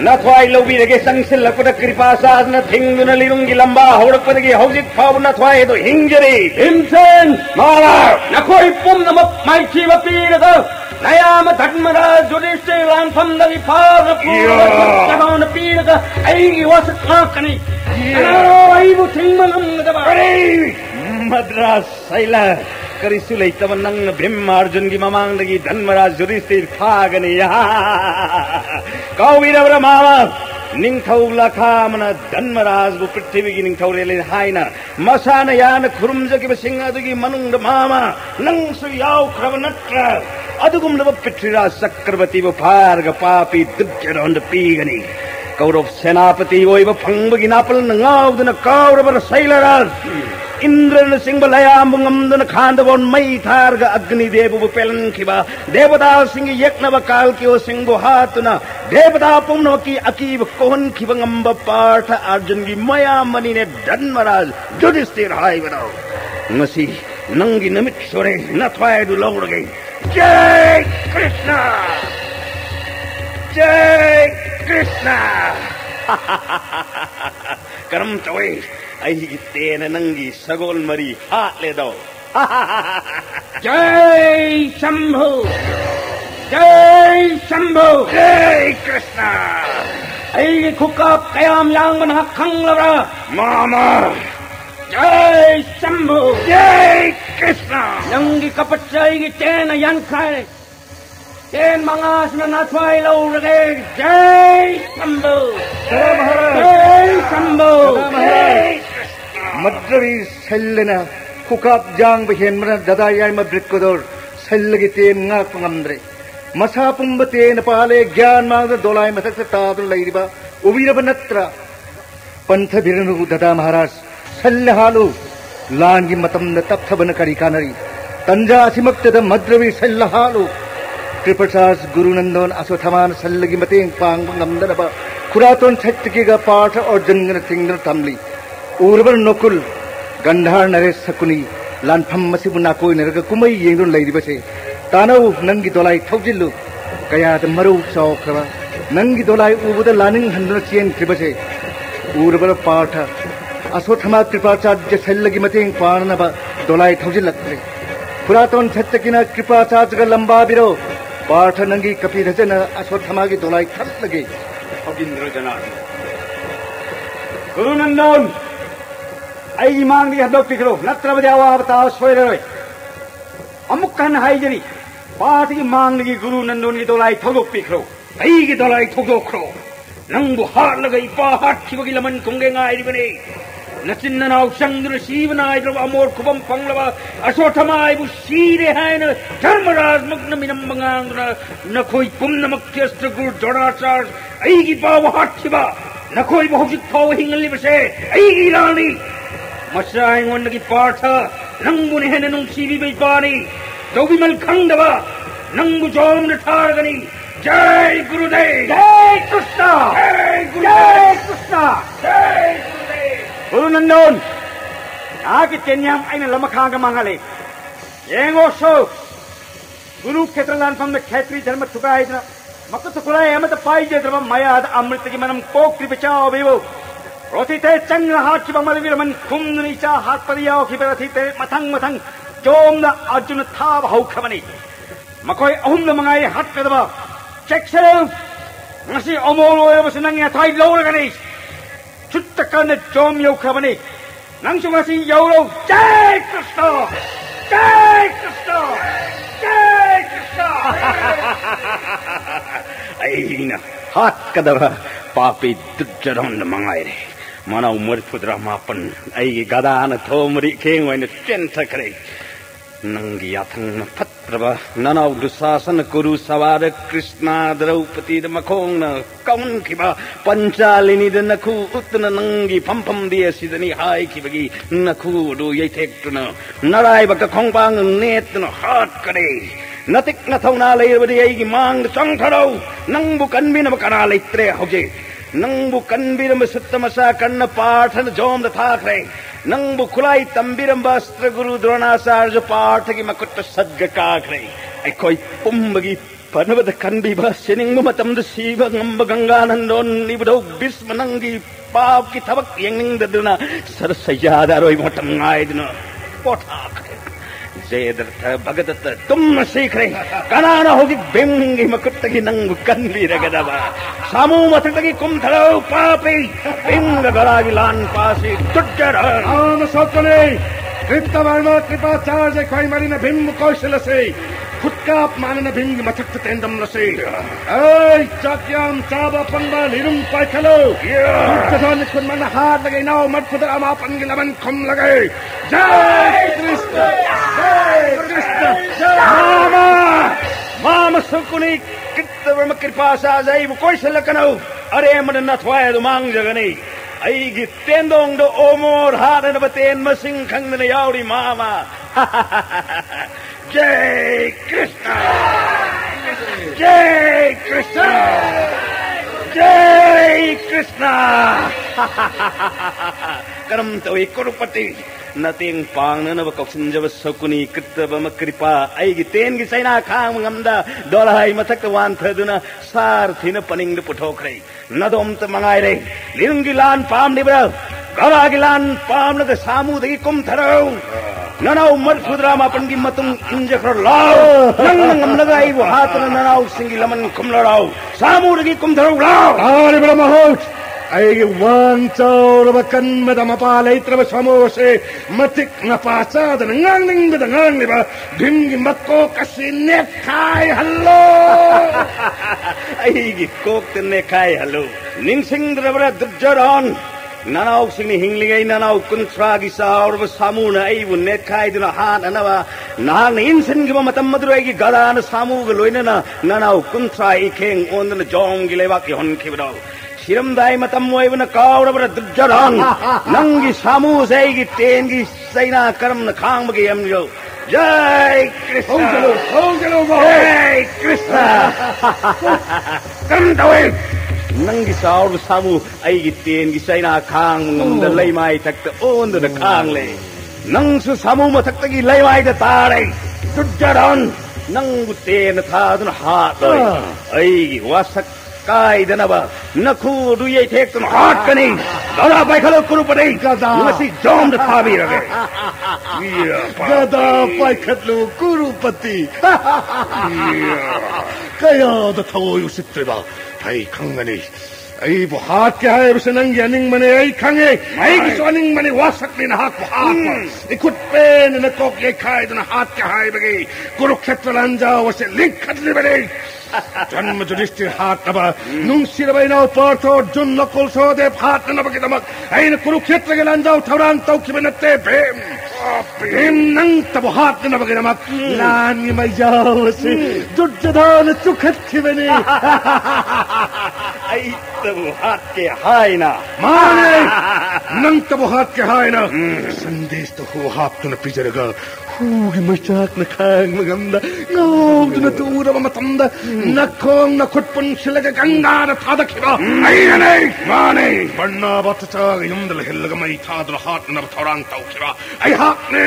नथवाई लोबीरगे संगसिल लपद कृपा साज न थिंगुन लिरुंगी लंबा होड़पदगी हौजिक फाव नथवाई दो हिंजरी हिमसेन माला नखोई पुम नमक माइची वपीरगा नयाम धर्मराज युधिष्ठिर लानफमदगी पार पूर्ण पीरगा अइगी वसत नाकनी अनारो अइबु थिंगमनमगदबा मद्रास सैला करिसु लैतब नंग भीम अर्जुन की ममांगदगी धर्मराज युधिष्ठिर फागनी कौवीरवर मामा निंगथौ लखामन धर्मराजबु पृथ्वी की निंगथौ रेले हाइना मसान यान खुरुमजगी सिंहदगी मनुंग मामा नंगसु यावख्रब नत्र अदुगुमलब पृथ्वीराज चक्रवर्ती फारग पापी दुर्जरोंद पीगनी कौरव सेनापति ओइब फंगबगी नापल नंगावदन कौरवर सैलराज इंद्रन सिंह लयामंगमदन खांदबोन मई थारग अग्निदेव पेलंखिबा देवता सिंह यज्ञब काल की ओ सिंह हातुना देवता पुम्नो की अकीब कोहन खिबंगंब पाठ अर्जुन की मया मनी ने धर्मराज युधिष्ठिर हाय बनाओ ngasi नंगी नमित सोरे नथवाय दु लौड़गे जय कृष्ण जय कृष्ण करम चोई आई तेन नंगी सगोल मरी हाथ ले दो जय शंभु जय शंभु जय कृष्ण अइगी खुका कयाम यांग बना खंगलवरा मामा जय शंभु जय कृष्ण नंगी कपचाईगी तेन यंखाए तेन मंगासना नथवाई लौड़गे जय शंभु जय शंभु मद्रवीर सैलना खुकाप जांग बहेनमना ददायाय मब्रिकुदोर सैलगी तेन ngak ngamdre masa pumbate na pale gyan mang dolai mathak se taadu leiriba ubiraba natra pantha biranu dada maharaj सल्लहालु Langi मतम न तप्थबन करी कानरी तंजा असिमक्तद मद्रवी सल्लहालु कृपसास गुरुनंदन अश्वत्थामान सल्लगी मतेंग पांग नमदनबा खुरातोन छत्तकीगा पाठ और जंगन थिंगन तमली उर्वर नकुल गंधार नरेश सकुनी लानफम मसिबु नाकोय नरग कुमई येंगदुन लैरिबसे तानौ नंगी दोलाई थौजिल्लु कयाद मरु चौखवा नंगी दोलाई उबुद लानिंग हंदन चेन कृबसे उर्वर पाठ अश्वत्थामा कृपाचार्य सैलगी मतेंग पाननबा दोलाई थौजिल्लक्रे पुरातन छत्तकिना कृपाचार्यगा लंबा बिरो पार्थ नंगी कपी रचना अश्वत्थमा की दोलाई थल लगे इंद्र जनार्दन गुरु नंदन आई मांग दी हदो पिकरो नत्र बजावा बताओ सोयरे अमुक कहन हाई जरी पार्थ की मांग दी गुरु नंदन की दोलाई थोलो पिकरो आई की दोलाई थोलो खरो नंगु हार लगई पाहाट खिबगी लमन कुंगे गाई बने नचिन्ननाव चंद्र शिवनाय द्रव अमोर कुबम पंगलवा अशोठमायबु शीरे हैन धर्मराज मग्न मिनम बंगांगना नखोई पुन्नमक्यस्त्र गुरु जोड़ाचार ऐगी पाव हाथिबा नखोई बहुजित थाव हिंगली बसे ऐगी रानी मसराय वंडगी पार्थ नंगु नेहन नुंसीबी बेपानी दौबिमल खंडवा नंगु जोम नठारगनी जय गुरुदेव जय कृष्ण जय कृष्ण जय गुरु नंदन आगे चेन्याम आइने लमखांग मांगले येंगो सो गुरु क्षेत्रलान फम क्षेत्री धर्म थुकाइना मकत खुलाय अमत पाइजे धर्म माया अमृत की मनम कोक त्रिपचाओ बेवो रोथिते चंग हाथ की बमल विरमन खुमनीचा हाथ परियाओ की बरथिते मथंग मथंग जोम द अर्जुन था बहु खमनी मकोय अहुम द मंगाए हाथ कदबा चेक्सर नसी अमोलो एवसनंग थाई लोगनी చుట్టకన్న జోమ్ యౌఖమని నంచుమసి యౌరో జై కృష్ణ జై కృష్ణ జై కృష్ణ ఐన హాత్ కదవ పాపి దుర్జడన్ మంగాయరే మన ఉమర్ పుద్ర మాపన్ ఐ గదాన థోమరి కేంవైన చెంతకరే नंगी याथंग फत्रबा ननाव दुशासन कुरु सवार कृष्णा द्रौपदी मखोंग न कौन खिबा पंचालिनी द नखु उतन नंगी फम फम दिए सिदनी हाय खिबगी नखु दु यथेक्तुन नराय बक खोंपांग नेतन हाट करे नतिक नथौना लेबदी ऐगी मांग संथरौ नंगबु कन्बिन बकना लेत्रे होजे नंगबु कन्बिरम सत्तमसा कन्न पाठन जोम थाखरे नंगबु खुलाई तंबिरम वस्त्र गुरु द्रोणाचार्य पाठ की मकुट सद्ग काखरे अखोई पुंबगी पनवद कन्बिब सिनिंग मतम द शिव ngamba गंगानंदोन निबदौ भीष्म नंगी पाप की थबक यंगिंगदना सरसयादा रोय मटम गायदना पोठाखरे जयदर्थ भगदत्त तुम सीखरे कनान होगी बिंगी मकुट्टगी नंगु कन्बीरगदबा सामू मतटगी कुमथलो पापी बिंग गरागी लान पासी दुज्जर आम सोकले कृतवर्म कृपाचार्य खोई मरिन भीम कौशलसे खुटकाप मानन भीम मथक्त तेंदम लसे ऐ चाक्याम चाबा पंबा निरुम पाइखलो दुर्जन खुन मन हाथ लगे नाव मत खुद अमा पंगिलमन खम लगे जय कृष्ण जय कृष्ण मामा मामा सुकुनी कृतवर्म कृपासा जय कौशलकनो अरे मन नथवाय मांग जगनी ऐगी तेंदोंग दो ओमोर हारन बतेन मसिंग खंगन यावरी मामा जय कृष्ण जय कृष्ण जय कृष्ण करम तो कुरुपति नतेंग पांगनब कौशंजब सकुनी कृतबम कृपा ऐगी तेनगी सैना खाम ngамदा दोलाई मथक वांथदुना सारथिन पनिंग पुठोखरे नदोम त मंगाइरे लिंगी लान पाम निब्र गवागी लान पाम नग सामुदगी कुमथरौ ननाउ मरफुद्रा मापनगी मतुंग इंजखर लाओ नंगम लगाई वो हाथ ननाउ सिंगी लमन कुमलराउ सामुदगी कुमथरौ लाओ आरे बड़ा महोट ऐगे वांग चौर बकन मदम पालैत्र समोसे मतिक नपाचा दंगांग निंग दंगांग निबा ढिंगी मक्को कसी ने खाय हल्लो ऐगी कोक तने खाय हल्लो निंगसिंग द्रबरा दुज्जरन ननाउ सिंगनी हिंगलिगै ननाउ कुंथ्रागी साउर सामुन ऐबु ने खाय दुना हान अनवा नान इनसिंग मतम मदुरैगी गदान सामुग लोइनना ननाउ कुंथ्रा इखेंग ओंदन जोंगी लेवाकी होनखिबदौ शिरमदाय मतम मोइबन काउरबर दुज्जरन नंगी सामू जैगी तेनगी सैना कर्म खांगबगे यमजो जय कृष्ण हो चलो जय कृष्ण कर्म दवे नंगी साउर सामू ऐगी तेनगी सैना खांग ngамda लैमाय तक्त ओंदन खांगले नंगसु सामू मथक्तगी लैमाय द तारै दुज्जरन नंगु तेन थादन हात ऐगी वासक कायदनबा नखु दुयै थेक्तुन हाटकनी गदा पाइखलो कुरुपदै गदा मसी जोम थाबिरगे गदा पाइखलो कुरुपति कया द थोय उसित्रेबा भाई खंगनी आई वो हाथ क्या है उसे नंगी अनिंग मने आई खंगे आई किस अनिंग मने वासक ने हाथ हाथ इकुट पेन न कोक ये खाए तो न हाथ क्या है बगे कुरुक्षेत्र लंजा वसे लिंक खतरे बगे जन्म जुडिष्टिर हाथ नबा नुंगसिर बैना पार्थो जुन नकुल सोदे हाथ न बगे दमक आई न कुरुक्षेत्र के लंजा उठारान तौकी बनते भीम नंग तब हाथ न बगे दमक लान ये मजाओ वसे दुर्जदान चुखत की बने आई तब हाथ के हाय ना माने नंग तब हाथ के हाय ना संदेश तो हो हाथ तो न पिजरगा हुगी मचाक न खांग मगंदा नोग न तूरा मतंदा न खोंग न खुटपुन शिलग गंगा न थादा खिबा आई नहीं माने बन्ना बत चाग युंदल हिलग मई थादर हाथ न थोरांग ताउ खिबा आई हाथ ने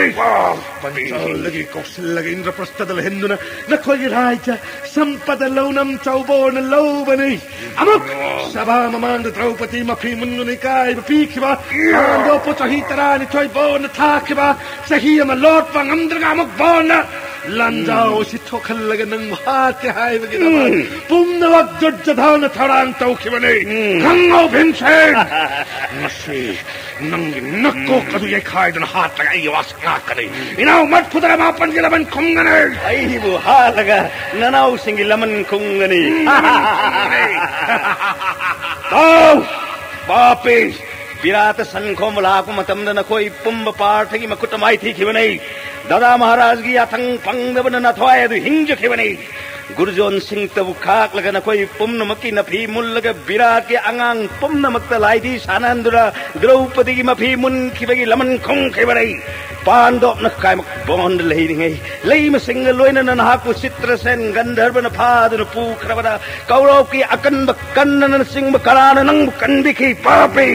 पंचल लगी कौशल लगी इंद्रप्रस्थदल हिंदुना न खोई राजा संपद लौनम चौबोन लौबनी अमुक सभा ममांग द्रौपदी मफी मुन्नुनि काय पीखिबा आंदो पुचही तरानि चोय बोन थाखिबा सही म लोट पंग अंदरगा अमुक बोन लंजाओ सिथो खल्लगे नंग हाथ के हाय बगे पुम्न वक्त जुज्जधान थरान तौखिबने गंगो भिंसेन नसी नंग नक्को कदु ये खाय दन हाथ लगाई वास ना करे इनाउ मत खुदरा मापन के लमन खुंगने आई वो हाथ लगा ननाउ सिंगी लमन खुंगने तो बापे विराट संखो मलाको मतमद न कोई पुंब पार्थ की मकुट माई थी खिवने दादा महाराज की अथंग पंगदबन न थवाए दु हिंज खिवने गुरजोन सिंह तब खाक लगन कोई पुम्न मकी नफी मुल्लग विराट के अंगांग पुम्न मक्त लाइदी सानंदुरा द्रौपदी की मफी मुन खिबगी लमन खुंग खिवने पांडव न काय बोंड लेहिंगे लेम सिंह लोइन न नहाकु चित्रसेन गंधर्व न फाद न पूखरवदा कौरव की अकन कन्नन सिंह करान नंग कंदिखी पापे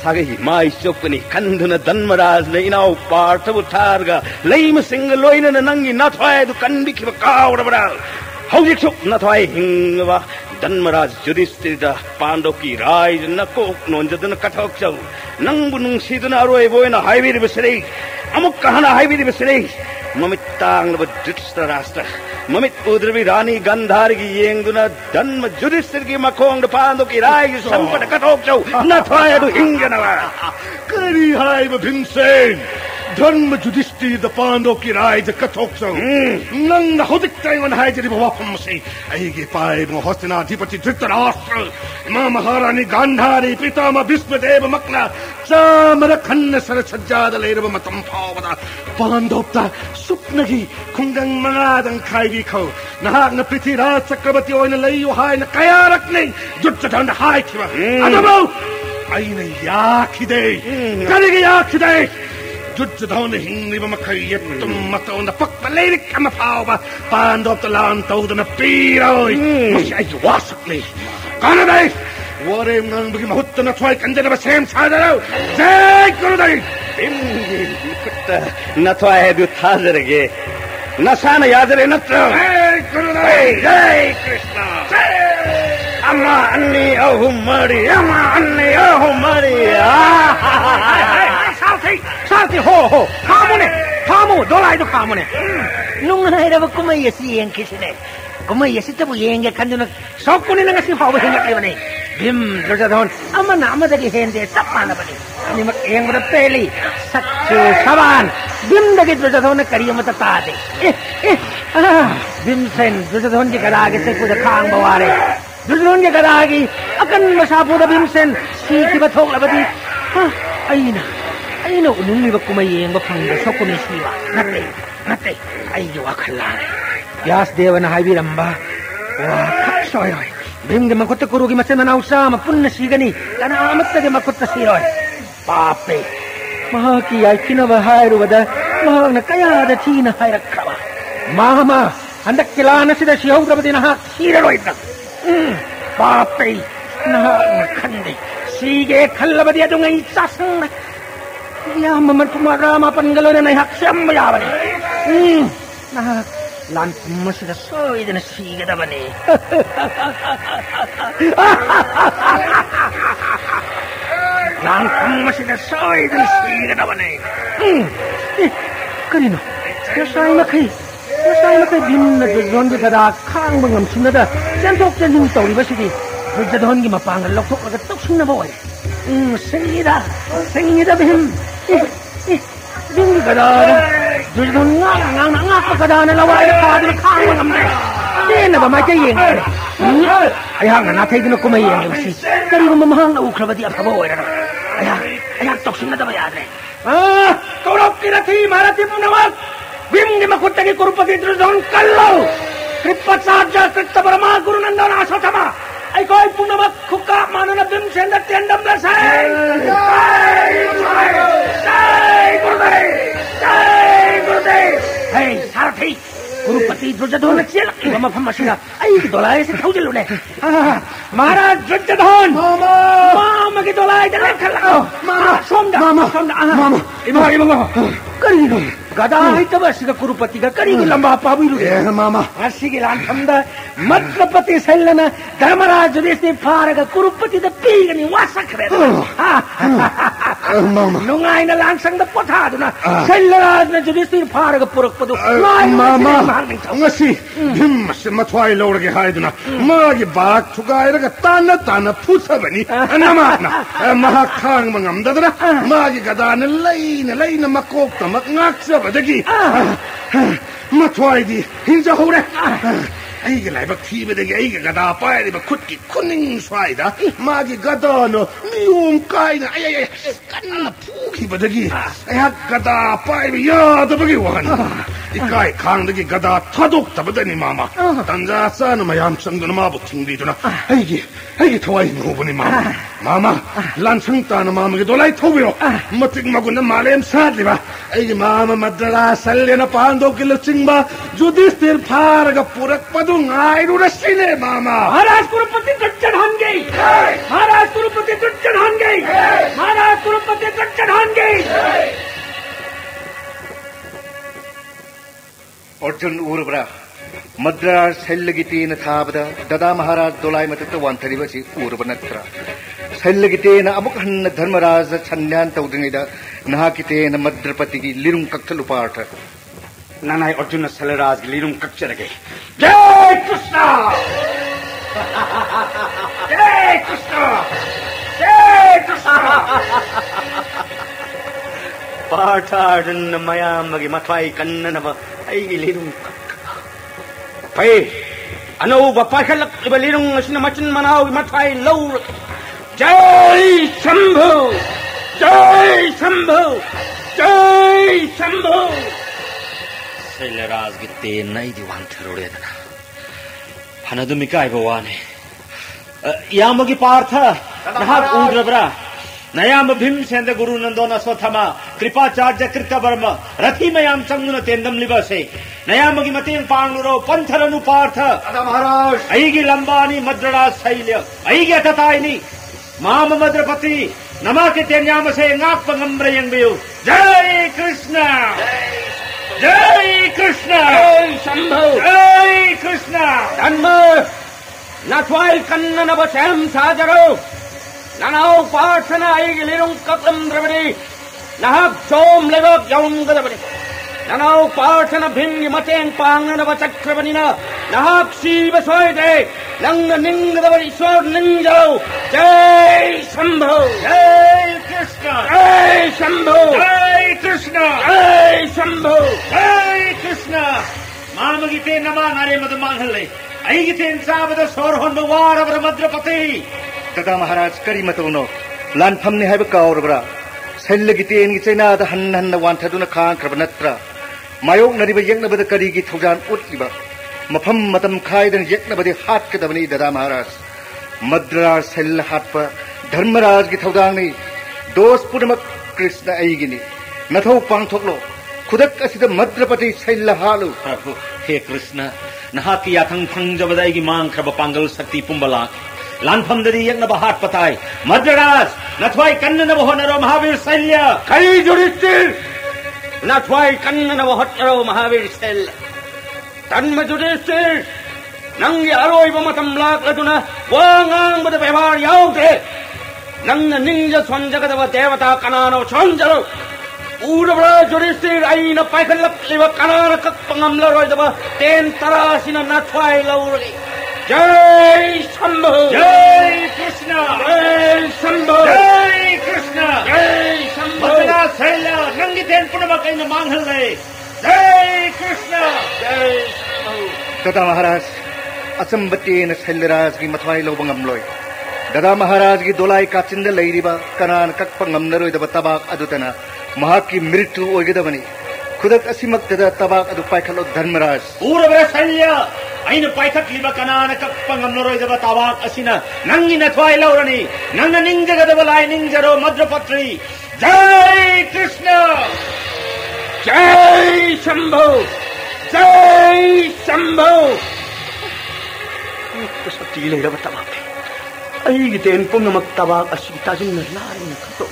सागे माई चोकनी कंदन धर्मराज ने इनाउ पार्थ उठारगा लेम सिंह लोइन न नंगी न थवाए दु कंदिखी कावरबरा हौजिक सुक न थवाए हिंगवा धर्मराज युधिष्ठिर पांडव की राय न कोक नोंजदन कठोक चौ नंग नुंगसिदन अरोय बोयन हाइवीर बसरे अमुक कहना हाइवीर बसरे ममित तांग धृतराष्ट्र ममित उद्रवी रानी गंधार की येंगुना धर्म युधिष्ठिर की मखोंग पांडव की राय संपट कठोक चौ न थवाए दु हिंगनवा करी हाय भीमसेन धर्म युधिष्ठिर द पांडव की राय ज कथोक सो नंग हुदिक तैवन हाय जरि बवाफम से आइगे पाए मो हस्तिनाधिपति धृतराष्ट्र मां महारानी गांधारी पितामह भीष्मदेव मक्ना चामर खन्न सर सज्जाद लेरव मतम फावदा पांडवता सुप्नगी खुंगंग मंगादं खाइगी खौ नहाक न पृथ्वीराज चक्रवर्ती ओइन लइयो हाय न कयारक नहीं दुर्योधन हाय खिवा अदबो आइने याखिदे करिगे याखिदे जुज्जधौन हिंगनिब मखय तुम मतौन पक्क लेरिक कम फावबा पांडव तलान तौदन पीरोय मशै वासकले कानदे वरे नंबगी महत्त न थ्वाय कंजन बसेम सादरो जय गुरुदे हिंगी कुत्ता न थवाए दु थाजरगे नसान यादरे नत्र जय गुरुदे जय कृष्ण अम्मा अन्नी ओहु मरी अम्मा अन्नी ओहु मरी साथी हो खामो दोलाई तो खामोने नुंगना इरब कुमई यसी यें किसने कुमई यसी तब येंगे खंजुन सोकुने नंगा सी हाव हेंगा केवने भीम दुर्योधन अमन अमदगी हेंदे सपाना बने निमक यें बद पहली सच्चे सवान भीम दगे दुर्योधन करिय मत तादे भीमसेन दुर्योधन जी गरागे से कुद खांग बवारे दुर्योधन जी गरागी अकन मसापुद भीमसेन सीखि बथोक लबदी अइनो उनुंगलिब कुमई येंग फंग सोकुने सीवा नते अइयो अखलाने व्यासदेवन हाइबिरंबा वा खक्सोय भीमगे मकुत कुरुगी मसेन नौसाम पुण्य सीगनी कनामत्तगे मकुत सीरोय पापे महा की आइकिनव हायरुवद महान कयाद थीन हायरखवा मामा हंदक किलानसिद शिहौद्रवदी नहा सीररोइद पापे नहा खंदे सीगे खल्लवदी अदुंगै सासंग या ममन कुमार रामा पंगलो ने हक से अम्ब यावने ꯂꯥꯟꯐꯝ ꯑꯁꯤꯗ ꯁꯣꯏꯗꯅ ꯁꯤꯒꯗꯕꯅꯤ ꯂꯥꯟꯐꯝ ꯑꯁꯤꯗ ꯁꯣꯏꯗꯅ ꯁꯤꯒꯗꯕꯅꯤ ꯀꯔꯤꯅꯣ ꯉꯁꯥꯏ ꯃꯈꯩ ꯚꯤꯝꯅ ꯗꯨꯔꯖꯣꯙꯟꯒꯤ ꯒꯗꯥ ꯈꯥꯡꯕ ꯉꯝꯁꯤꯟꯅꯗ ꯆꯦꯟꯊꯣꯛ ꯆꯦꯟꯁꯤꯟ ꯇꯧꯔꯤꯕꯁꯤꯗꯤ ꯗꯨꯔꯖꯣꯙꯟꯒꯤ ꯃꯄꯥꯡꯒꯜ ꯂꯧꯊꯣꯛꯂꯒ ꯇꯧꯁꯤꯟꯅꯕ ꯑꯣꯏꯔꯦ ꯁꯤꯡꯉꯤꯗ ꯚꯤꯝ ꯚꯤꯝꯒꯤ ꯒꯗꯥꯗ ꯗꯨꯔꯖꯣꯙꯟ ꯉꯥꯡꯅ ꯑꯉꯥꯛꯄ ꯒꯗꯥꯅ ꯂꯋꯥꯏꯗ ꯐꯥꯗꯨꯅ ꯈꯥꯡꯕ ꯉꯝꯗ꯭ꯔꯦ ꯆꯦꯟꯅꯕ ꯃꯥꯏꯀꯩ ꯌꯦꯡꯂꯦ ꯑꯩꯍꯥꯛꯅ ꯅꯥꯊꯩꯗꯨꯅ ꯀꯨꯝꯍꯩ ꯌꯦꯡꯂꯤꯕꯁꯤ ꯀꯔꯤꯒꯨꯝꯕ ꯃꯍꯥꯛꯅ ꯎꯈ꯭ꯔꯕꯗꯤ ꯑꯐꯕ ꯑꯣꯏꯔꯔꯣꯏ ꯑꯩꯍꯥꯛ ꯇꯧꯁꯤꯟꯅꯗꯕ ꯌꯥꯗ꯭ꯔꯦ ꯀꯧꯔꯕꯀꯤ ꯔꯊꯤ ꯃꯍꯥꯔꯊꯤ ꯄꯨꯝꯅꯃꯛ ꯚꯤꯝꯒꯤ ꯃꯈꯨꯠꯇꯒꯤ ꯀꯨꯔꯨꯄꯇꯤ ꯗꯨꯔꯖꯣꯙꯟ ꯀꯜꯂꯨ ꯀ꯭ꯔꯤꯄꯥꯆꯥꯔꯌ ꯀ꯭ꯔꯤꯇꯕꯔꯃꯥ ꯒꯨꯔꯨꯅꯟꯗꯅ ꯑꯁꯣꯊꯥꯃꯥ ꯑꯩꯈꯣꯏ ꯄꯨꯝꯅꯃꯛ ꯈꯨꯛꯀꯥꯞ ꯃꯥꯟꯅꯅ ꯚꯤꯝꯁꯦꯟꯗ ꯇꯦꯟꯗꯝꯂꯁꯦ ꯍꯦ ꯁꯥꯔꯊꯤ ꯀꯨꯔꯨꯄꯇꯤ ꯗꯨꯔꯖꯣꯙꯟꯅ ꯆꯦꯜꯂꯛꯂꯤꯕ ꯃꯐꯝ ꯑꯁꯤꯗ ꯑꯩꯒꯤ ꯗꯣꯂꯥꯏ ꯑꯁꯤ ꯊꯧꯖꯤꯜꯂꯨꯅꯦ ꯃꯍꯥꯔꯥꯖ ꯗꯨꯔꯖꯣꯙꯟ ꯃꯥꯃꯒꯤ ꯗꯣꯂꯥꯏꯗ ꯂꯦꯞꯈꯠꯂꯛꯑꯣ ꯁꯣꯝꯗ ꯏꯃꯥ ꯀꯔꯤꯅꯣ ꯒꯗꯥ ꯍꯩꯇꯕ ꯑꯁꯤꯒ ꯀꯨꯔꯨꯄꯇꯤꯒ ꯀꯔꯤꯒꯤ ꯂꯝꯕꯥ ꯄꯥꯕꯤꯔꯨꯒꯦ ꯃꯥꯃ ꯑꯁꯤꯒꯤ ꯂꯥꯟꯐꯝꯗ ꯃꯠ꯭ꯔꯄꯇꯤ ꯁꯩꯂꯅ ꯙꯔꯃꯔꯥꯖ ꯌꯨꯙꯤꯁꯊꯤꯔ ꯐꯥꯔꯒ ꯀꯨꯔꯨꯄꯇꯤꯗ ꯄꯤꯒꯅꯤ ꯋꯥꯁꯛꯈ꯭ꯔꯦ ꯅꯨꯡꯉꯥꯏꯅ ꯂꯥꯟꯁꯪꯗ ꯄꯣꯊꯥꯗꯨꯅ ꯁꯩꯂꯔꯥꯖꯅ ꯌꯨꯙꯤꯁꯊꯤꯔ ꯐꯥꯔꯒ ꯄꯨꯔꯛꯄꯗꯨ ꯃꯥꯃ ꯉꯁꯤ ꯚꯤꯝ ꯑꯁꯤ ꯃꯊ꯭ꯋꯥꯏ ꯂꯧꯔꯒꯦ ꯍꯥꯏꯗꯨꯅ ꯃꯥꯒꯤ ꯕꯥꯛ ꯊꯨꯒꯥꯏꯔꯒ ꯇꯥꯟꯅ ꯐꯨꯊꯕꯅꯤ ꯅꯃꯥꯛꯅ ꯃꯍꯥꯛ ꯈꯥꯡꯕ ꯉꯝꯗꯗꯅ ꯃꯥꯒꯤ ꯒꯗꯥꯅ ꯂꯩꯅ ꯃꯀꯣꯛꯇꯃꯛ ꯉꯥꯛꯆꯕꯗꯒꯤ ꯃꯊ꯭ꯋꯥꯏꯗꯤ ꯍꯤꯡꯖꯍꯧꯔꯦ ꯑꯩꯒꯤ ꯂꯥꯏꯕꯛ ꯊꯤꯕꯗꯒꯤ ꯑꯩꯒꯤ ꯒꯗꯥ ꯄꯥꯏꯔꯤꯕ ꯈꯨꯠꯀꯤ ꯈꯨꯅꯤꯡ ꯁ꯭ꯋꯥꯏꯗ ꯃꯥꯒꯤ ꯒꯗꯥꯅ ꯃꯤꯌꯣꯡ ꯀꯥꯏꯅ ꯀꯟꯅ ꯐꯨꯈꯤꯕꯗꯒꯤ ꯑꯩꯍꯥꯛ ꯒꯗꯥ ꯄꯥꯏꯕ ꯌꯥꯗꯕꯒꯤ ꯋꯥꯅꯤ 이까이 강덕이 가다 타독 잡으더니 마마 단자 싸는 마얌 정도는 마부 튕기더나 아이기 토와이 노분이 마마 란청 따는 마음이 돌아이 토비로 멋찍 먹고는 말렘 사드리바 아이기 마마 마드라 살레나 반도 길로 찡바 주디스틸 파라가 뿌락바둥 아이루라 씨네 마마 महाराज कुरुपति गज्जन हानगे महाराज कुरुपति गज्जन हानगे महाराज कुरुपति गज्जन हानगे अर्जुन उर्वरा मद्रास शैलगितेन थाबद ददा महाराज दोलाई मतत वांथरिबसि उर्व नत्र शैलगितेन अमुक हन्न धर्मराज छन्यान तौद्रिङैदा नहाकितेन मद्रपतिगी लिरुङ कक्थलु पार्थ नानाय अर्जुन शैलराज लिरुङ कक्चरगे जय कृष्ण जय कृष्ण जय कृष्ण पाठार्जुन मयामगी मथाई कन्ननब अैगी लिरुङ फै अनौब पाखलक्लिब लिरुङ असिना मचन मनाउगी मथाई लौ जय शंभु जय शंभु जय शंभु शैलराज की तेन नहीं दीवान थरोड़ेदना हनदुम इकाइबो वाने यामगी पार्थ नहाक उद्रब्रा नयाम भीमसेन गुरु नंदोन अश्वत्थामा कृपाचार्य कृतवर्म रथी मयाम चंगुन तेंदम लिबसे नयामगी मतें पांगुरो पंथरनु पार्थ दादा महाराज अईगी लंबानी मद्रड़ा शैल्य अईगी अतताइनी माम मद्रपति नमा के तेन्याम से ngaक पंगम्ब्रयं बियु जय कृष्ण जय कृष्ण जय शंभु जय कृष्ण धर्म नथवाई कन्नन बसम साजरो ननाओ पार्थना अैगी लिरुङ कक्लम द्रवरी नहाक सोम लेवक यौंगदबरी ननाओ पार्थना भीमगी मतें पांगन बचक्रबनिना नहाक शिव सोयदे नंग निंगदबरी स्वर निंजौ जय शंभु जय कृष्ण जय शंभु जय कृष्ण जय शंभु जय कृष्ण मामगी ते नमा नारे मद मांगले अईगी तेन साबद सोर होन वार अवर मद्रपति दादा महाराज करी मतौनो लानफमने हाइब काउरब्रा शैलगितेन गी चैनाद हन्न हन्न वांथदुना खांख्रब नत्र मायोक नरिब यक्नबद करीगी थौजान उतलिबा मफम मतम खाइदन यक्नबदि हाटकदबनी दादा महाराज मद्रास शैल हाटप धर्मराज गी थौदांगनि दोष पुनमक कृष्ण अईगिनि नथौ पांथोकलो खुदक असिद मद्रपति शैल हालु प्रभु हे कृष्ण नहाकी याथंग फंगजबदाईगी मांख्रब पांगल शक्ति पुंबला लानफमदरी यज्ञ हाट पताई मद्रराज नथवाई कन्ननब होनरो महावीर शैल्य कई जुडिस्थिर नथवाई कन्ननब होनरो महावीर शैल्य धर्म जुडिस्टिर नंगी अरोइबा मतम लाक्लदुना वा ngangbada व्यवहार याउदे नंगना निंजा sonjagadawa देवता कनानो sonjaro उरबरा जुडिस्टिर आइना पाइखलक्लिबा कनाना कक्पा ngamlaroidaba ten tarasina nathwai lauragi जय शंभु जय कृष्ण जय शंभु जय कृष्ण जय शंभु मद्रा सैला नंगी तेन पुनवा कइन मांगहले जय कृष्ण जय शंभु दादा महाराज असंबत्तीन शैलराज की मथवाई लौब ngamloi दादा महाराज की Dolai काचिंद लैरिबा Kanan कक्पा ngamnaroidaba tabak adutana mahakki mrityu oigedabani खुदक असिमक्तदा तबाक अदु पाइखलो धर्मराज उरबरा सैल्या आइन पाइखलिबा कनान कक्पा ngamnaroidaba tabak asina नंगी नथवाई लौरनी नंग निंजगदबा लाई निंजरो मद्रपत्री जय कृष्ण जय शंभु जय शंभु तो सती लेरबा तबाक आई गितेन पुंगमक तबाक असि ताजिन लाइन खतो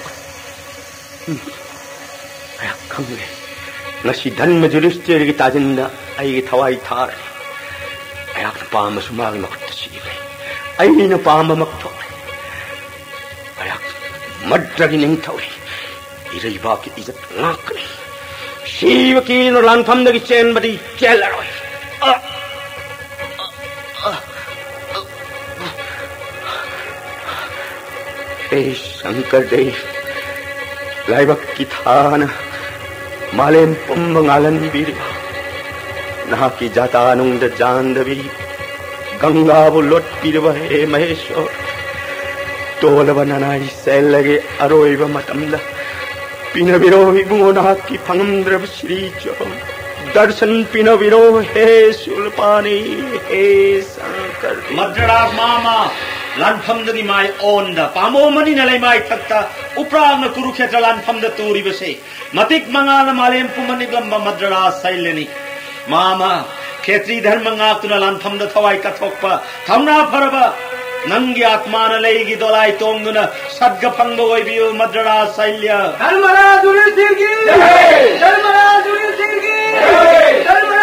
आया खंगे नसी धर्म जुडिस्टिर की ताजिंदा आई थवाई थार आया पाम सुमाग मकत सीबे आई न पाम मकतो आया मद्रगी निंग थवे इरेबा की इज्जत नाकने शिव की न लानफम दगी चेन बदी चेलरोय हे शंकर देव लाइबक की थान मालेम पुम्बंगालन बीरिबा नहा की जाता नुंद जानदवी गंगा बुलोट पीरवा हे महेश्वर तोलवा ननाई सैल लगे अरोइबा मतमदा पिनविरो हिबुंगो नहा की फंगमद्रव श्री चो दर्शन पिनविरो हे सुलपानी हे शंकर मद्रास मामा लानफमदगी माय ओंदा पामो मनी नलाई माय थक्ता उपरांग कुरुक्षेत्र लानफमद तोरिबसे मतिक मंगाल मालेम पुमनि गंबा मद्रास सैलेनी मामा क्षेत्री धर्म ngaktuna लानफमद थवाई कथोकपा थमना फरबा नंगी आत्मान लेगी दोलाई तोंगुना सद्ग फंगबो ओइबियो मद्रास सैल्य धर्मराज जुडिस्टिर की जय धर्मराज जुडिस्टिर की जय धर्म